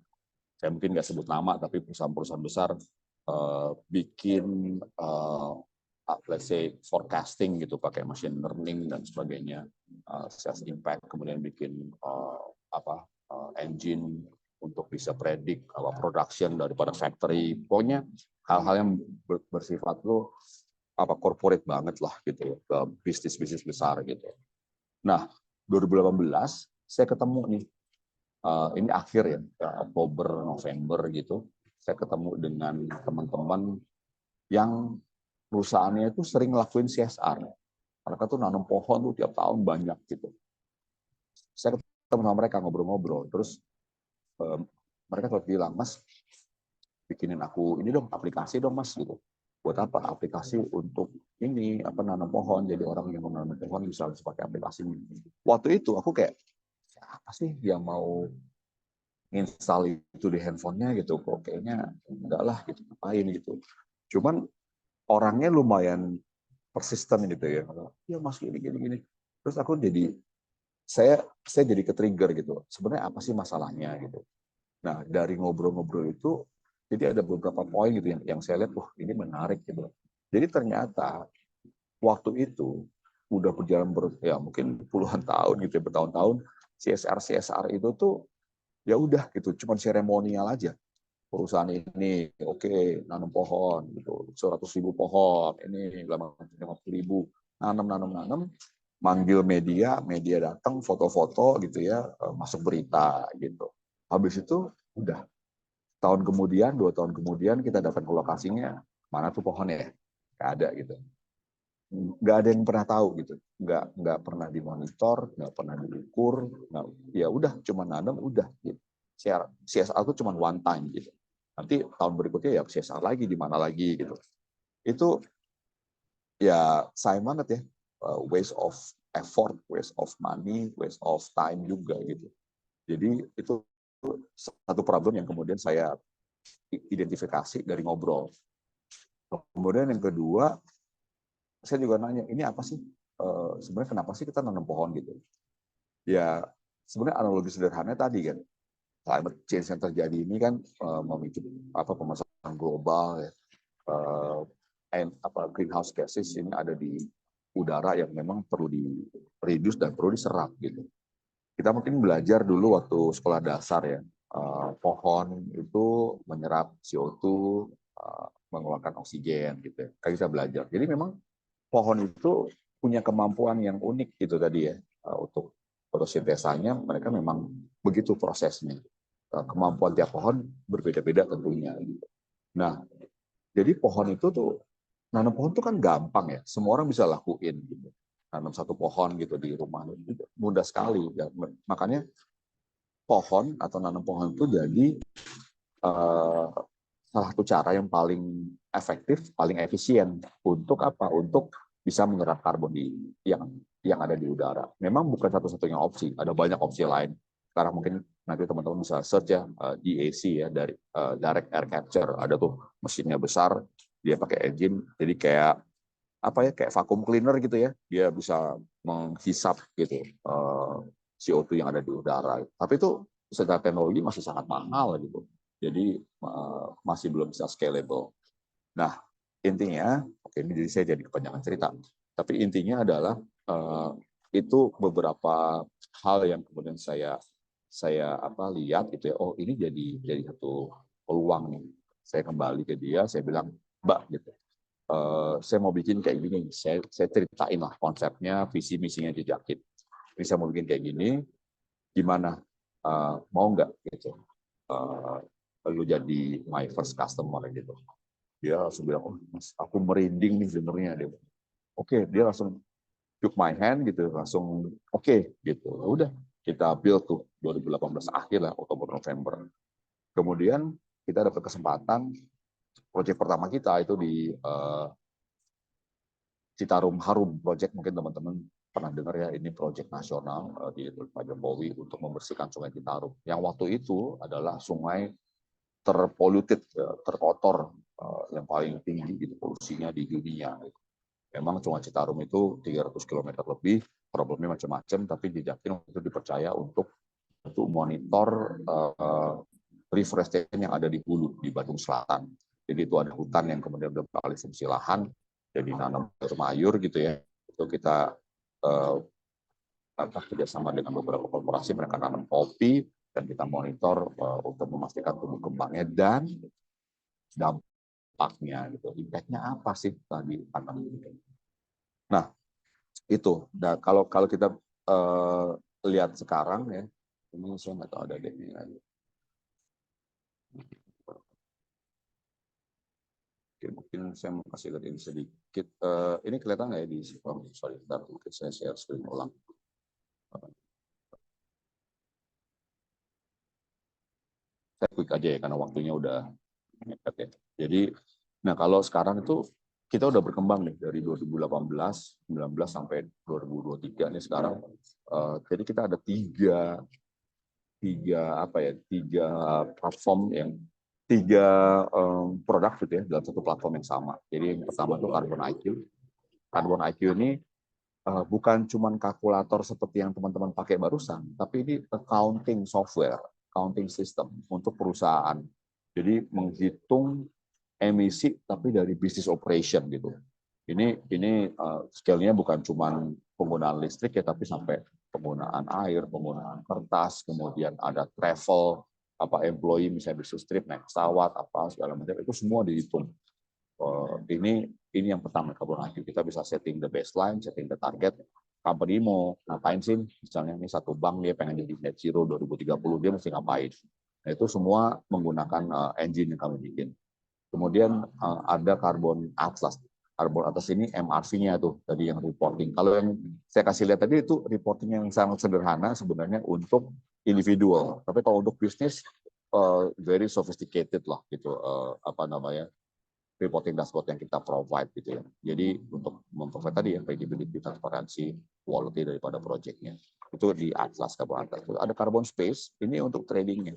Saya mungkin nggak sebut nama, tapi perusahaan-perusahaan besar bikin let's say forecasting gitu pakai machine learning dan sebagainya, sales impact, kemudian bikin engine untuk bisa predik production daripada factory, pokoknya hal-hal yang bersifat lo corporate banget lah gitu ke bisnis besar gitu. Nah 2018 saya ketemu nih ini akhir ya Oktober November gitu, saya ketemu dengan teman-teman yang perusahaannya itu sering ngelakuin CSR. Mereka tuh nanam pohon tuh tiap tahun banyak gitu. Saya ketemu sama mereka ngobrol-ngobrol, terus mereka selalu bilang, Mas, bikinin aku ini dong, aplikasi dong Mas gitu. Buat apa? Aplikasi untuk ini nanam pohon. Jadi orang yang menanam pohon bisa pakai aplikasi ini. Waktu itu aku kayak apa sih yang mau install itu di handphonenya gitu? Kok kayaknya enggak lah gitu, ngapain gitu. Cuman orangnya lumayan persisten gitu ya. Ya Mas gini. Terus aku jadi saya jadi ke-trigger gitu. Sebenarnya apa sih masalahnya gitu. Nah, dari ngobrol-ngobrol itu jadi ada beberapa poin gitu yang saya lihat ini menarik gitu. Jadi ternyata waktu itu udah berjalan ya mungkin puluhan tahun gitu ya, bertahun-tahun CSR itu tuh ya udah gitu, cuma seremonial aja. Perusahaan ini oke, nanam pohon gitu, 100.000 pohon, ini 50.000, nanam, manggil media datang foto-foto gitu ya, masuk berita gitu. Habis itu udah tahun kemudian, 2 tahun kemudian kita datang ke lokasinya, mana tuh pohonnya? Nggak ada gitu. Nggak ada yang pernah tahu gitu. Nggak pernah dimonitor, nggak pernah diukur. Ya udah, cuma nanam, udah. Gitu. CSR itu cuma one time gitu. Nanti tahun berikutnya ya CSR lagi, di mana lagi gitu. Itu ya sayang banget ya. Waste of effort, waste of money, waste of time juga gitu. Jadi itu satu problem yang kemudian saya identifikasi dari ngobrol. Kemudian yang kedua, saya juga nanya, ini apa sih? Sebenarnya kenapa sih kita nanam pohon gitu? Ya, sebenarnya analogi sederhana tadi kan, climate change yang terjadi ini kan memicu pemanasan global, ya. Greenhouse gases ini ada di udara yang memang perlu di reduce dan perlu diserap gitu. Kita mungkin belajar dulu waktu sekolah dasar ya, pohon itu menyerap CO2, mengeluarkan oksigen gitu. Kan kita belajar. Jadi memang pohon itu punya kemampuan yang unik gitu tadi ya, untuk fotosintesanya mereka memang begitu prosesnya. Kemampuan tiap pohon berbeda-beda tentunya. Nah, jadi pohon itu tuh, nanam pohon itu kan gampang ya, semua orang bisa lakuin gitu. Nanam satu pohon gitu di rumah itu mudah sekali. Ya. Makanya pohon atau nanam pohon itu jadi salah satu cara yang paling efektif, paling efisien untuk apa? Untuk bisa menyerap karbon yang ada di udara. Memang bukan satu-satunya opsi, ada banyak opsi lain. Sekarang mungkin nanti teman-teman bisa search ya, DAC ya, dari direct air capture. Ada tuh mesinnya besar, dia pakai engine, jadi kayak vacuum cleaner gitu ya. Dia bisa menghisap gitu CO2 yang ada di udara. Tapi itu secara teknologi masih sangat mahal gitu. Jadi masih belum bisa scalable. Nah, intinya, oke ini jadi saya jadi kepanjangan cerita. Tapi intinya adalah itu beberapa hal yang kemudian saya lihat gitu ya. Oh ini jadi satu peluang nih. Saya kembali ke dia, saya bilang, Mbak gitu. Saya mau bikin kayak gini. Saya ceritain lah konsepnya, visi misinya Jejakit. Ini saya mau bikin kayak gini. Gimana? Mau nggak gitu? Lu jadi my first customer gitu. Dia langsung bilang, oh mas, aku merinding nih dengernya. Dia, oke, dia langsung shook my hand gitu, langsung oke gitu. Udah, kita build tuh 2018 akhir lah, Oktober November. Kemudian kita dapat kesempatan, proyek pertama kita itu di Citarum Harum Project, mungkin teman-teman pernah dengar ya, ini proyek nasional di Pak Jokowi untuk membersihkan Sungai Citarum. Yang waktu itu adalah sungai terpoluted, terkotor, yang paling tinggi gitu polusinya di dunia. Memang Sungai Citarum itu 300 km lebih, problemnya macam-macam, tapi Jejakin itu dipercaya untuk monitor reforestation yang ada di hulu, di Bandung Selatan. Jadi itu ada hutan yang kemudian udah beralih fungsi lahan, jadi nanam sayur gitu ya. Itu kita kerjasama dengan beberapa korporasi, mereka nanam kopi, dan kita monitor untuk memastikan tumbuh kembangnya dan dampaknya gitu. Impact-nya apa sih tadi tanam ini? Nah, itu. Nah, kalau kita lihat sekarang ya, ini saya nggak tahu ada demo lagi. Oke, mungkin saya mau kasih lihat ini sedikit. Ini kelihatan nggak ya di sorry, mungkin saya share screen ulang. Saya quick aja ya karena waktunya udah mepet ya. Jadi, nah kalau sekarang itu kita udah berkembang nih dari 2018, 19 sampai 2023 nih sekarang. Jadi kita ada tiga platform yang produk gitu ya dalam satu platform yang sama. Jadi yang pertama itu Carbon IQ. Carbon IQ ini bukan cuma kalkulator seperti yang teman-teman pakai barusan, tapi ini accounting software, accounting system untuk perusahaan. Jadi menghitung emisi tapi dari business operation gitu. Ini scale-nya bukan cuma penggunaan listrik ya, tapi sampai penggunaan air, penggunaan kertas, kemudian ada travel, employee misalnya business trip naik pesawat apa segala macam, itu semua dihitung. Ini yang pertama, Carbon IQ. Kita bisa setting the baseline, setting the target. Company mau ngapain sih? Misalnya ini satu bank dia pengen jadi net zero 2030, dia mesti ngapain? Nah, itu semua menggunakan engine yang kami bikin. Kemudian ada Carbon Atlas. Carbon Atlas ini MRV-nya tuh tadi yang reporting. Kalau yang saya kasih lihat tadi itu reporting yang sangat sederhana sebenarnya untuk individual. Tapi kalau untuk bisnis very sophisticated lah gitu, reporting dashboard yang kita provide gitu ya. Jadi untuk memprovide tadi ya credibility, transparansi, quality daripada projectnya. Itu di Atlas, Carbon Atlas. Ada Carbon Space, ini untuk tradingnya.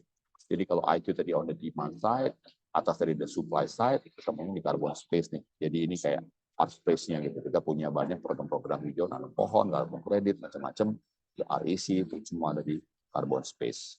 Jadi kalau IQ tadi on the demand side, atas dari the supply side, kita ngomong di Carbon Space nih. Jadi ini kayak art space-nya gitu. Kita punya banyak program-program hijau, nanam pohon, karbon kredit, macam-macam. REC itu semua ada di Carbon Space.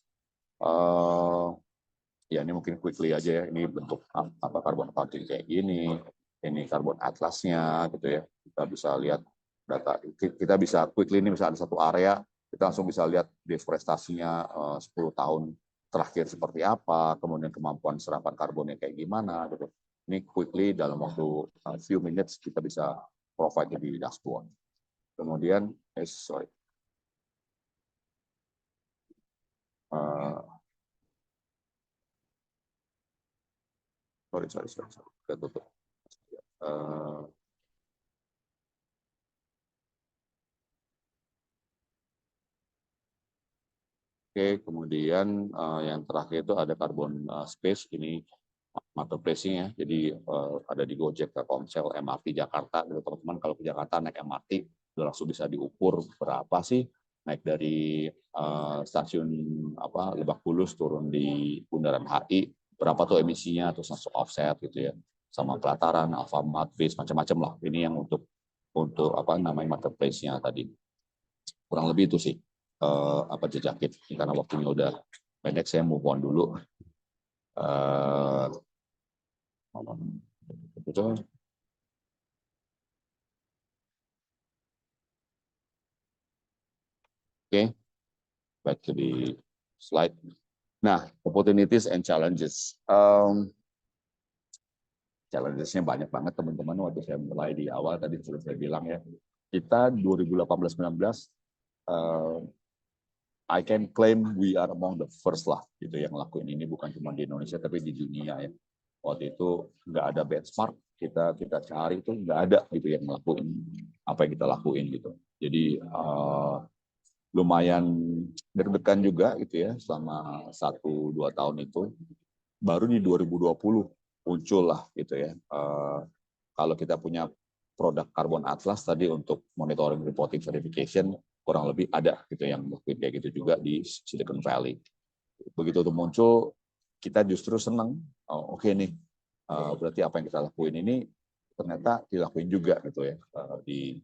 Ya ini mungkin quickly aja ya, ini bentuk karbon accounting kayak gini, ini karbon atlasnya gitu ya, kita bisa lihat data, kita bisa quickly ini bisa ada satu area, kita langsung bisa lihat deforestasinya 10 tahun terakhir seperti apa, kemudian kemampuan serapan karbonnya kayak gimana gitu. Ini quickly dalam waktu few minutes kita bisa provide di dashboard. Kemudian sorry. Sorry. Kita tutup. Oke, kemudian yang terakhir itu ada Carbon Space, ini marketplace-nya ya. Jadi ada di Gojek, Telkomsel, MRT Jakarta. Teman-teman kalau ke Jakarta naik MRT, udah langsung bisa diukur berapa sih naik dari stasiun Lebak Bulus turun di Bundaran HI, berapa tuh emisinya, terus langsung offset gitu ya. Sama Pelataran, Alfamart, Bis, macam-macam lah. Ini yang untuk marketplace-nya tadi. kurang lebih itu sih apa jejakit, karena waktunya udah pendek, saya move on dulu. Betul. Oke, back to the slide. Nah, opportunities and challenges. Challenges-nya banyak banget teman-teman. Waktu saya mulai di awal tadi sudah saya bilang ya, kita 2018-19 I can claim we are among the first lah gitu yang ngelakuin ini, bukan cuma di Indonesia tapi di dunia ya. Waktu itu nggak ada benchmark, kita cari itu nggak ada gitu yang ngelakuin apa yang kita lakuin gitu. Jadi lumayan deg-degan juga gitu ya selama 1-2 tahun itu. Baru di 2020 muncul lah gitu ya. Kalau kita punya produk Carbon Atlas tadi untuk monitoring, reporting, verification, kurang lebih ada gitu yang kayak gitu juga di Silicon Valley. Begitu itu muncul, kita justru senang. Oke nih, berarti apa yang kita lakuin ini ternyata dilakuin juga gitu ya di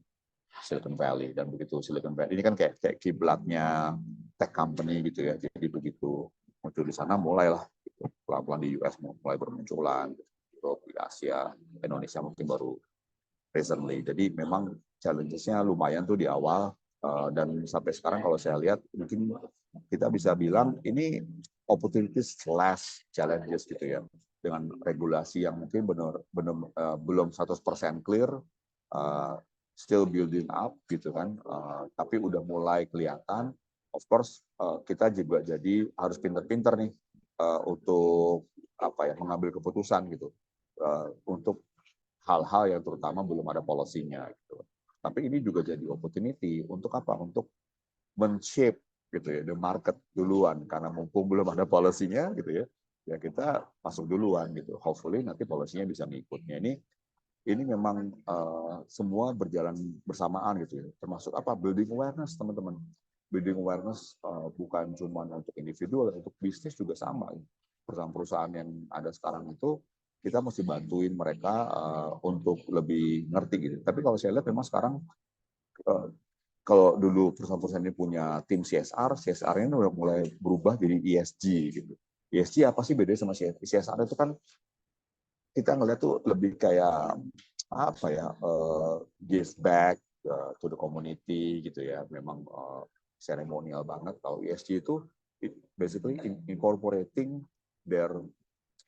Silicon Valley. Dan begitu Silicon Valley ini kan kayak kiblatnya tech company gitu ya. Jadi begitu muncul di sana, mulailah gitu. Pelan-pelan di US mulai bermunculan, gitu, di Asia, Indonesia mungkin baru recently. Jadi memang challenges-nya lumayan tuh di awal, dan sampai sekarang kalau saya lihat mungkin kita bisa bilang ini opportunities slash challenges gitu ya, dengan regulasi yang mungkin benar belum 100% clear, still building up gitu kan, tapi udah mulai kelihatan. Of course kita juga jadi harus pinter-pinter nih untuk apa ya, mengambil keputusan gitu untuk hal-hal yang terutama belum ada policy-nya gitu. Tapi ini juga jadi opportunity untuk apa? Untuk men-shape gitu ya, the market duluan, karena mumpung belum ada policy-nya gitu ya, ya kita masuk duluan gitu. Hopefully nanti policy-nya bisa ngikutnya. Ini memang semua berjalan bersamaan gitu ya. Termasuk apa? Building awareness teman-teman. Building awareness bukan cuma untuk individual, untuk bisnis juga sama. Perusahaan-perusahaan yang ada sekarang itu kita mesti bantuin mereka untuk lebih ngerti gitu. Tapi kalau saya lihat memang sekarang kalau dulu perusahaan-perusahaan ini punya tim CSR, CSR-nya udah mulai berubah jadi ESG gitu. ESG apa sih bedanya sama CSR? Itu kan kita ngeliat tuh lebih kayak apa ya, give back to the community gitu ya. Memang seremonial banget. Kalau ESG itu basically incorporating their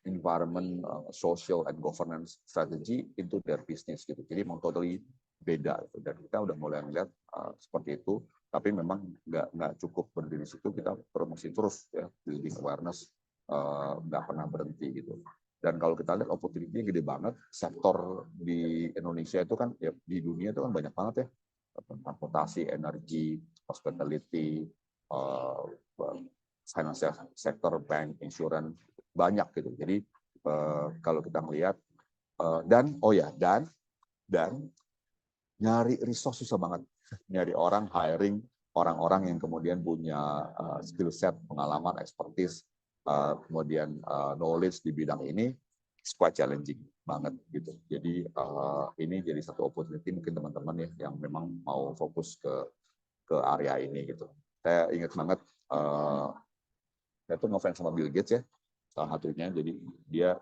environment, social and governance strategy into their business gitu. Jadi memang totally beda gitu. Dan kita udah mulai melihat seperti itu. Tapi memang nggak cukup berdiri di situ, kita promosi terus ya, building awareness, nggak pernah berhenti gitu. Dan kalau kita lihat opportunity-nya gede banget, sektor di Indonesia itu kan ya, di dunia itu kan banyak banget ya, transportasi, energi, hospitality, financial sector, bank, insurance, banyak gitu. Jadi kalau kita melihat dan nyari resource susah banget, nyari orang, hiring orang-orang yang kemudian punya skill set, pengalaman, expertise, kemudian knowledge di bidang ini, quite challenging banget gitu. Jadi ini jadi satu opportunity mungkin teman-teman ya yang memang mau fokus ke area ini gitu. Saya ingat banget saya tuh ngefans sama Bill Gates ya, salah satunya. Jadi dia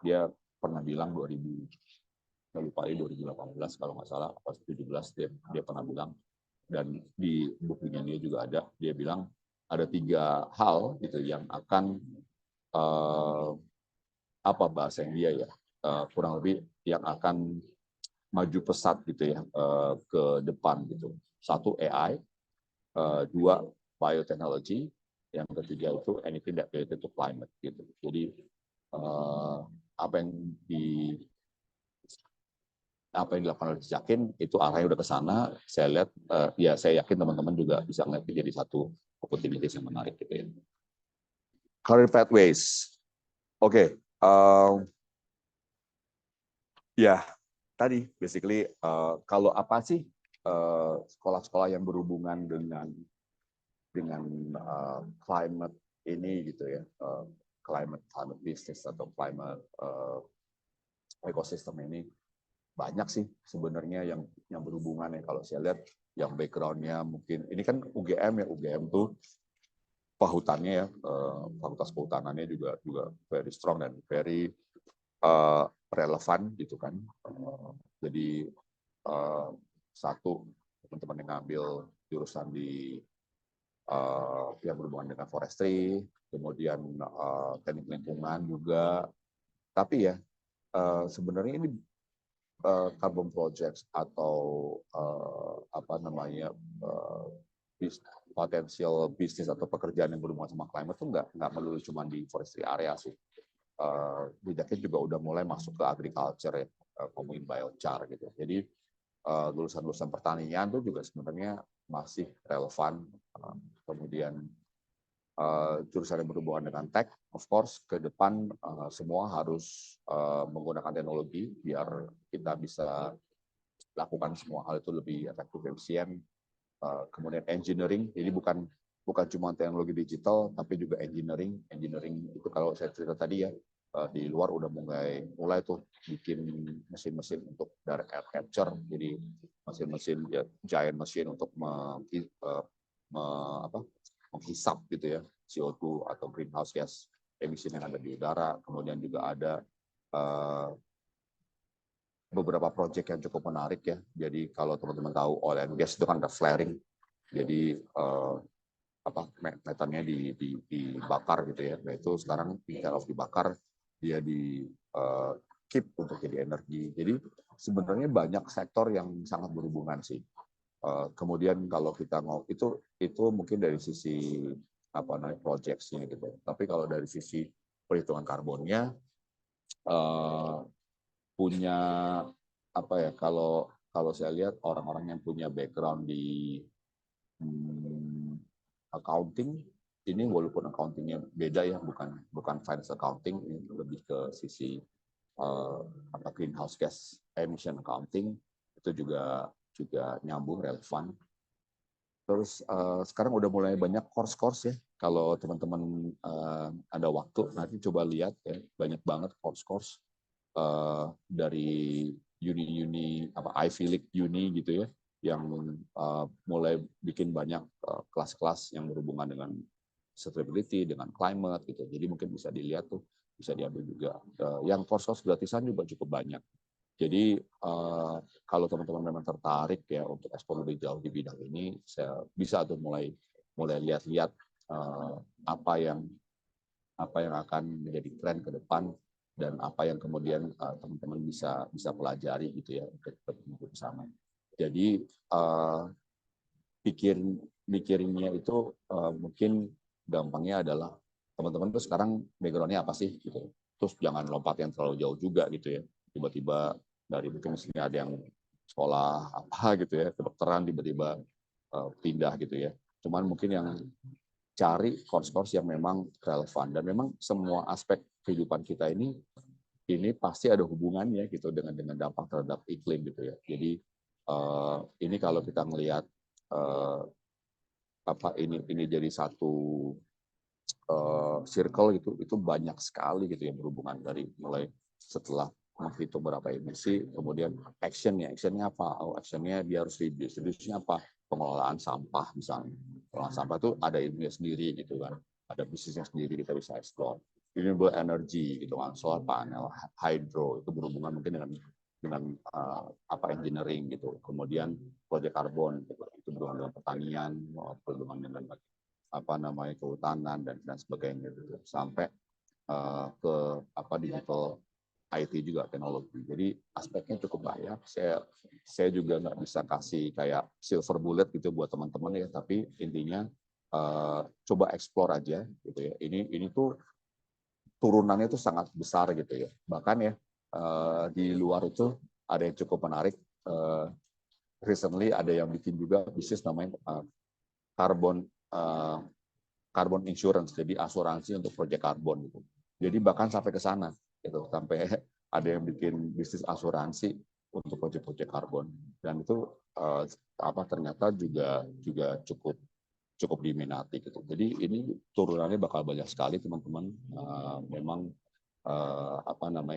pernah bilang 2018 kalau nggak salah, pas 17 dia pernah bilang, dan di bukunya dia juga ada, dia bilang ada 3 hal gitu yang akan apa bahasa yang dia ya, kurang lebih yang akan maju pesat gitu ya ke depan gitu. 1 AI, 2 biotechnology, yang ketiga itu anything that related to climate gitu. Jadi apa yang dilakukan oleh Jakin itu arahnya udah ke sana. Saya lihat ya saya yakin teman-teman juga bisa melihat jadi satu opportunity yang menarik gitu ya. Career pathways. Oke. Ya, tadi basically kalau apa sih sekolah-sekolah yang berhubungan dengan climate ini gitu ya, climate business atau climate ekosistem ini banyak sih sebenarnya yang berhubungan ya. Kalau saya lihat yang backgroundnya mungkin ini kan UGM ya, UGM tuh pahutannya ya, fakultas kehutanannya juga very strong dan very relevan gitu kan. Jadi satu teman-teman yang ngambil jurusan di yang berhubungan dengan forestry, kemudian teknik lingkungan juga. Tapi ya sebenarnya ini carbon projects atau apa namanya potensial bisnis atau pekerjaan yang berhubungan sama climate itu nggak melulu cuma di forestry area sih. Jejaknya juga udah mulai masuk ke agriculture ya, ngomongin biochar gitu. Jadi lulusan-lulusan pertanian itu juga sebenarnya masih relevan. Kemudian jurusan yang berhubungan dengan tech, of course, ke depan semua harus menggunakan teknologi biar kita bisa lakukan semua hal itu lebih efektif, efisien. Kemudian engineering, jadi bukan cuma teknologi digital, tapi juga engineering. Engineering itu kalau saya cerita tadi ya, di luar udah mulai tuh bikin mesin-mesin untuk direct air capture, jadi mesin-mesin ya, giant machine untuk menghisap gitu ya CO2 atau greenhouse gas emisi yang ada di udara. Kemudian juga ada beberapa proyek yang cukup menarik ya. Jadi kalau teman-teman tahu oil and gas itu kan ada flaring. Jadi metannya dibakar gitu ya. Nah itu sekarang instead of dibakar, dia di keep untuk jadi energi. Jadi sebenarnya banyak sektor yang sangat berhubungan sih. Kemudian kalau kita mau itu mungkin dari sisi apa namanya projectnya gitu. Tapi kalau dari sisi perhitungan karbonnya punya apa ya, kalau saya lihat orang-orang yang punya background di accounting ini, walaupun accountingnya beda ya, bukan finance accounting, ini lebih ke sisi greenhouse gas emission accounting, itu juga nyambung, relevan. Terus sekarang udah mulai banyak course-course ya. Kalau teman-teman ada waktu nanti coba lihat ya, banyak banget course-course dari uni Ivy League uni gitu ya, yang mulai bikin banyak kelas-kelas yang berhubungan dengan sustainability, dengan climate gitu. Jadi mungkin bisa dilihat tuh, bisa diambil juga. Yang course-course gratisan juga cukup banyak. Jadi kalau teman-teman memang tertarik ya untuk ekspor lebih jauh di bidang ini, saya bisa tuh mulai lihat-lihat apa yang akan menjadi tren ke depan dan apa yang kemudian teman-teman bisa pelajari gitu ya untuk bersama. Jadi mikirinnya itu mungkin gampangnya adalah teman-teman tuh sekarang background-nya apa sih gitu. Terus jangan lompat yang terlalu jauh juga gitu ya. Tiba-tiba dari mungkin misalnya ada yang sekolah apa gitu ya, kedokteran tiba-tiba pindah gitu ya. Cuman mungkin yang cari course-course yang memang relevan, dan memang semua aspek kehidupan kita ini pasti ada hubungannya gitu dengan dampak terhadap iklim gitu ya. Jadi ini kalau kita melihat ini jadi satu circle gitu, itu banyak sekali gitu yang berhubungan, dari mulai setelah menghitung berapa emisi, kemudian actionnya apa? Actionnya dia harus reduce, reduce-nya apa? Pengelolaan sampah misalnya. Pengelolaan sampah itu ada ilmunya sendiri gitu kan, ada bisnisnya sendiri, kita bisa explore. Renewable energy gitu kan, solar panel, hydro, itu berhubungan mungkin dengan engineering gitu. Kemudian proyek karbon gitu, itu berhubungan dengan pertanian, berhubungan dengan kehutanan dan sebagainya gitu. Sampai ke digital IT juga, teknologi. Jadi aspeknya cukup banyak. Saya juga nggak bisa kasih kayak silver bullet gitu buat teman-teman ya, tapi intinya coba explore aja gitu ya. Ini tuh turunannya tuh sangat besar gitu ya. Bahkan ya di luar itu ada yang cukup menarik. Recently ada yang bikin juga bisnis namanya carbon insurance, jadi asuransi untuk proyek karbon gitu. Jadi bahkan sampai ke sana gitu, sampai ada yang bikin bisnis asuransi untuk proyek-proyek karbon, dan itu ternyata juga cukup diminati gitu. Jadi ini turunannya bakal banyak sekali teman-teman. Memang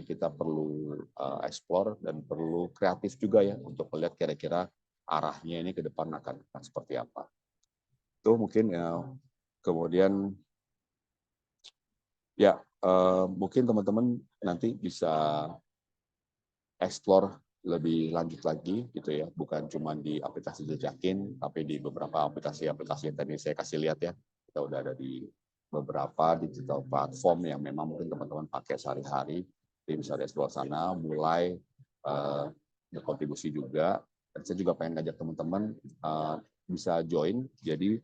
kita perlu explore dan perlu kreatif juga ya untuk melihat kira-kira arahnya ini ke depan akan seperti apa. Itu mungkin ya. Kemudian ya mungkin teman-teman nanti bisa explore lebih lanjut lagi gitu ya, bukan cuma di aplikasi Jejakin, tapi di beberapa aplikasi-aplikasi yang tadi saya kasih lihat ya. Kita udah ada di beberapa digital platform yang memang mungkin teman-teman pakai sehari-hari. Jadi bisa di explore sana, mulai berkontribusi juga. Dan saya juga pengen ngajak teman-teman bisa join. Jadi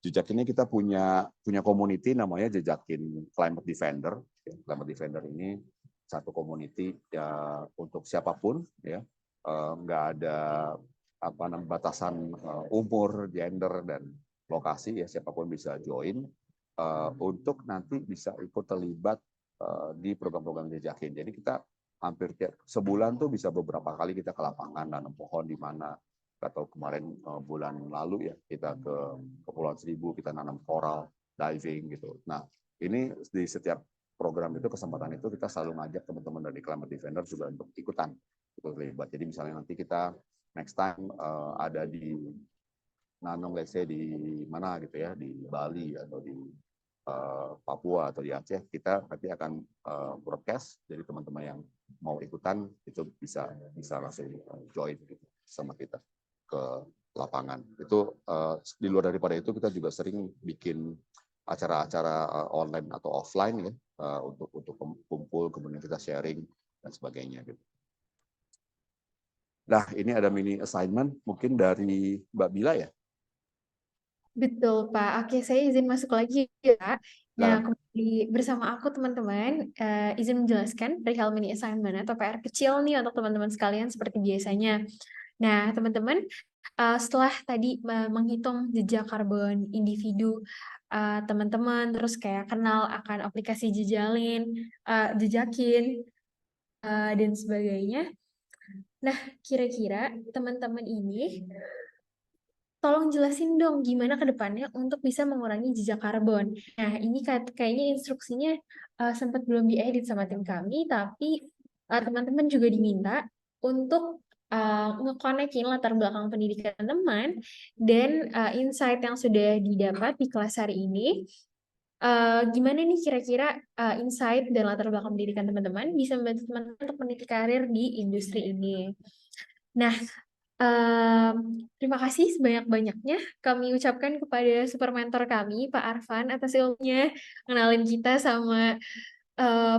Jejakin ini kita punya community namanya Jejakin Climate Defender. Climate Defender ini satu community ya, untuk siapapun ya, nggak ada batasan umur, gender dan lokasi ya, siapapun bisa join untuk nanti bisa ikut terlibat di program-program Jejakin. Jadi kita hampir tiap sebulan tuh bisa beberapa kali kita ke lapangan nanam pohon di mana, atau kemarin bulan lalu ya kita ke Kepulauan Seribu, kita nanam coral, diving gitu. Nah ini di setiap program itu, kesempatan itu kita selalu ngajak teman-teman dari Climate Defender juga untuk ikutan, ikut terlibat. Jadi misalnya nanti kita next time ada di nanam, let's say di mana gitu ya, di Bali atau di Papua atau di Aceh, kita nanti akan broadcast. Jadi teman-teman yang mau ikutan itu bisa langsung join gitu sama kita ke lapangan. Itu di luar daripada itu kita juga sering bikin acara-acara online atau offline ya, untuk kumpul, kemudian kita sharing dan sebagainya gitu. Nah, ini ada mini assignment mungkin dari Mbak Bila ya. Betul, Pak. Oke, saya izin masuk lagi ya. Nah, kembali bersama aku teman-teman, izin menjelaskan perihal mini assignment atau PR kecil nih untuk teman-teman sekalian seperti biasanya. Nah, teman-teman, setelah tadi menghitung jejak karbon individu teman-teman, terus kayak kenal akan aplikasi Jejakin, dan sebagainya. Nah, kira-kira teman-teman ini tolong jelasin dong gimana ke depannya untuk bisa mengurangi jejak karbon. Nah, ini kayaknya instruksinya sempat belum diedit sama tim kami, tapi teman-teman juga diminta untuk nge-connect-in latar belakang pendidikan teman dan insight yang sudah didapat di kelas hari ini. Gimana nih kira-kira insight dan latar belakang pendidikan teman-teman bisa membantu teman-teman untuk meniti karir di industri ini. Nah, terima kasih sebanyak-banyaknya kami ucapkan kepada super mentor kami, Pak Arfan, atas ilmunya, kenalin kita sama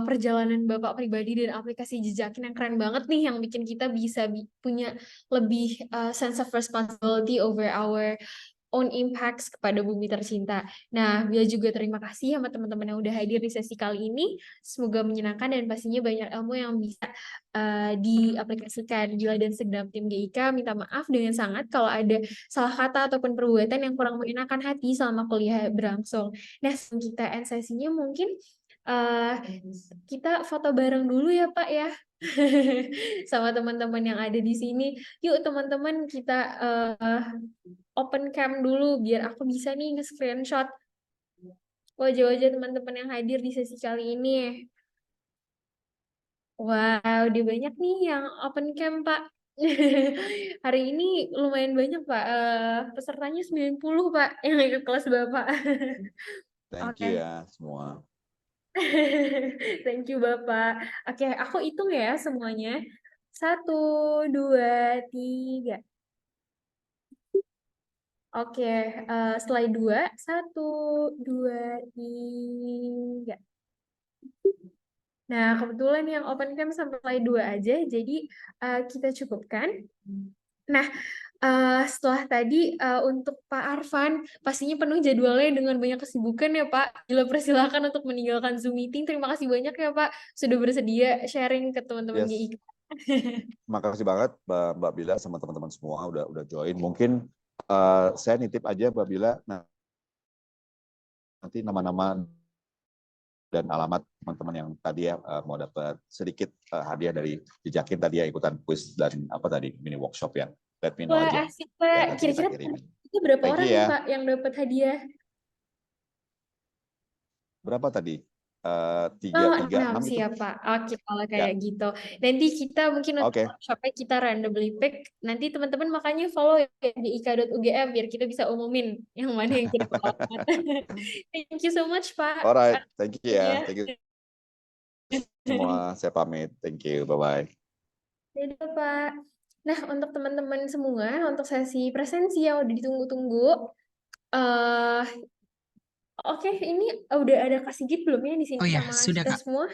perjalanan Bapak pribadi dan aplikasi Jejakin yang keren banget nih, yang bikin kita bisa punya lebih sense of responsibility over our own impacts kepada bumi tercinta. Nah, Bia juga terima kasih sama teman-teman yang udah hadir di sesi kali ini. Semoga menyenangkan dan pastinya banyak ilmu yang bisa diaplikasikan. Bila dan segenap tim GIK minta maaf dengan sangat kalau ada salah kata ataupun perbuatan yang kurang mengenakan hati selama kuliah berlangsung. Nah, sebelum kita end sesinya mungkin kita foto bareng dulu ya Pak ya. Sama teman-teman yang ada di sini. Yuk teman-teman kita open cam dulu biar aku bisa nih nge-screenshot wajah-wajah teman-teman yang hadir di sesi kali ini. Wow, udah banyak nih yang open cam, Pak. Hari ini lumayan banyak, Pak. Pesertanya 90, Pak, yang ikut kelas Bapak. Thank Oke. you ya semua. Thank you, Bapak. Oke, aku hitung ya semuanya. 1, 2, 3. Oke, slide 2. 1, 2, 3. Nah, kebetulan yang open cam sampai 2 aja, jadi kita cukupkan. Nah, setelah tadi untuk Pak Arfan, pastinya penuh jadwalnya dengan banyak kesibukan ya Pak. Bila persilakan untuk meninggalkan Zoom meeting. Terima kasih banyak ya Pak, sudah bersedia sharing ke teman-teman Yes. GIK. Makasih banget Mbak Bila sama teman-teman semua udah join. Mungkin saya nitip aja Mbak Bila nanti nama-nama dan alamat teman-teman yang tadi ya mau dapat sedikit hadiah dari Jejakin tadi ya, ikutan quiz dan mini workshop ya. Let me know Wah, aja. asik Pak. Ya, nanti kita Kira-kira kirimin. itu berapa Thank orang you nih ya. Pak yang dapat hadiah? Berapa tadi? Oh, 336 itu. siap Pak. Oke, kalau Ya, kayak gitu. Nanti kita mungkin untuk oke. workshopnya kita randomly pick. Nanti teman-teman makanya follow ya di ika.ugm biar kita bisa umumin yang mana yang jadi alamat. Thank you so much Pak. Alright, thank you ya. Artinya. Thank you semua. Saya pamit. Thank you. Bye-bye. Dadah Pak. Nah, untuk teman-teman semua, untuk sesi presensi yang udah ditunggu-tunggu, eh oke, ini udah ada Kak Sigit belum ya di sini Oh ya, sama sudah kita Kak. semua?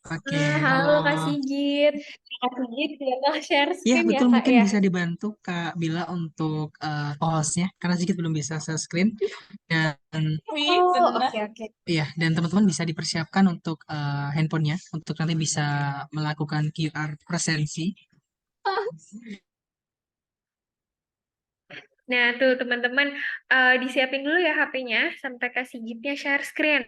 Oke, Halo halo. Kak Sigit. Kak Sigit, ya share Ya, screen ya betul, Kak mungkin ya. bisa dibantu Kak Bila untuk co-hostnya, karena sedikit belum bisa share screen. Dan Oh, oke. ya, dan teman-teman bisa dipersiapkan untuk handphonenya, untuk nanti bisa melakukan QR presensi. Nah, tuh teman-teman disiapin dulu ya HP-nya sampai Kak Sigitnya share screen.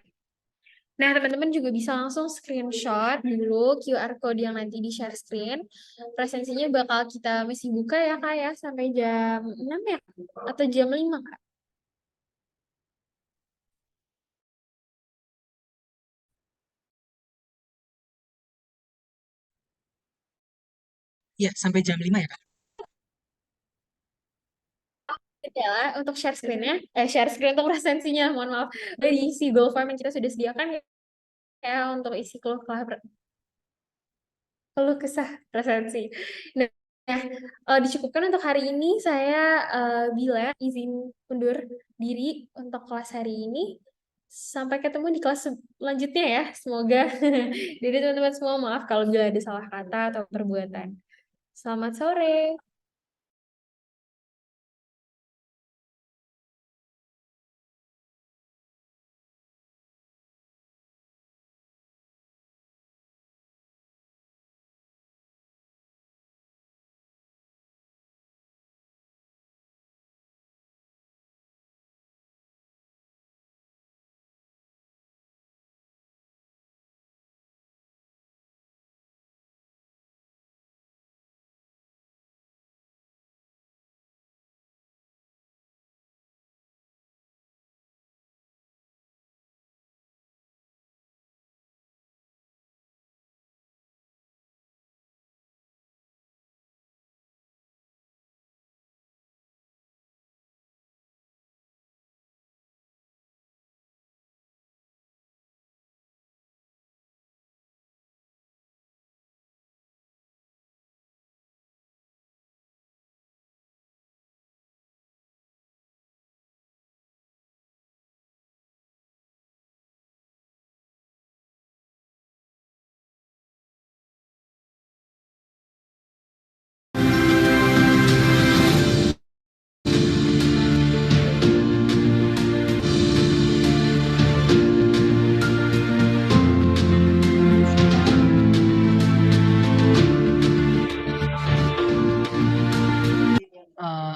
Nah, teman-teman juga bisa langsung screenshot dulu QR code yang nanti di share screen. Presensinya bakal kita masih buka ya Kak ya sampai jam 6 ya? Atau jam 5 Kak? Ya, sampai jam 5 ya Kak. Adalah untuk share screen-nya, share screen untuk presensinya, mohon maaf. Udah diisi Google Form yang kita sudah sediakan ya untuk isi keluh kesah presensi. Nah, dicukupkan untuk hari ini saya Bila izin undur diri untuk kelas hari ini. Sampai ketemu di kelas selanjutnya ya, semoga. Jadi teman-teman semua maaf kalau bila ada salah kata atau perbuatan. Selamat sore.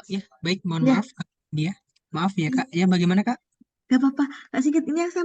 Ya, baik, mohon Ya. maaf Kak dia. Maaf ya Kak. Ya, bagaimana Kak? Gak apa-apa, Kak Sigit, ini yang saya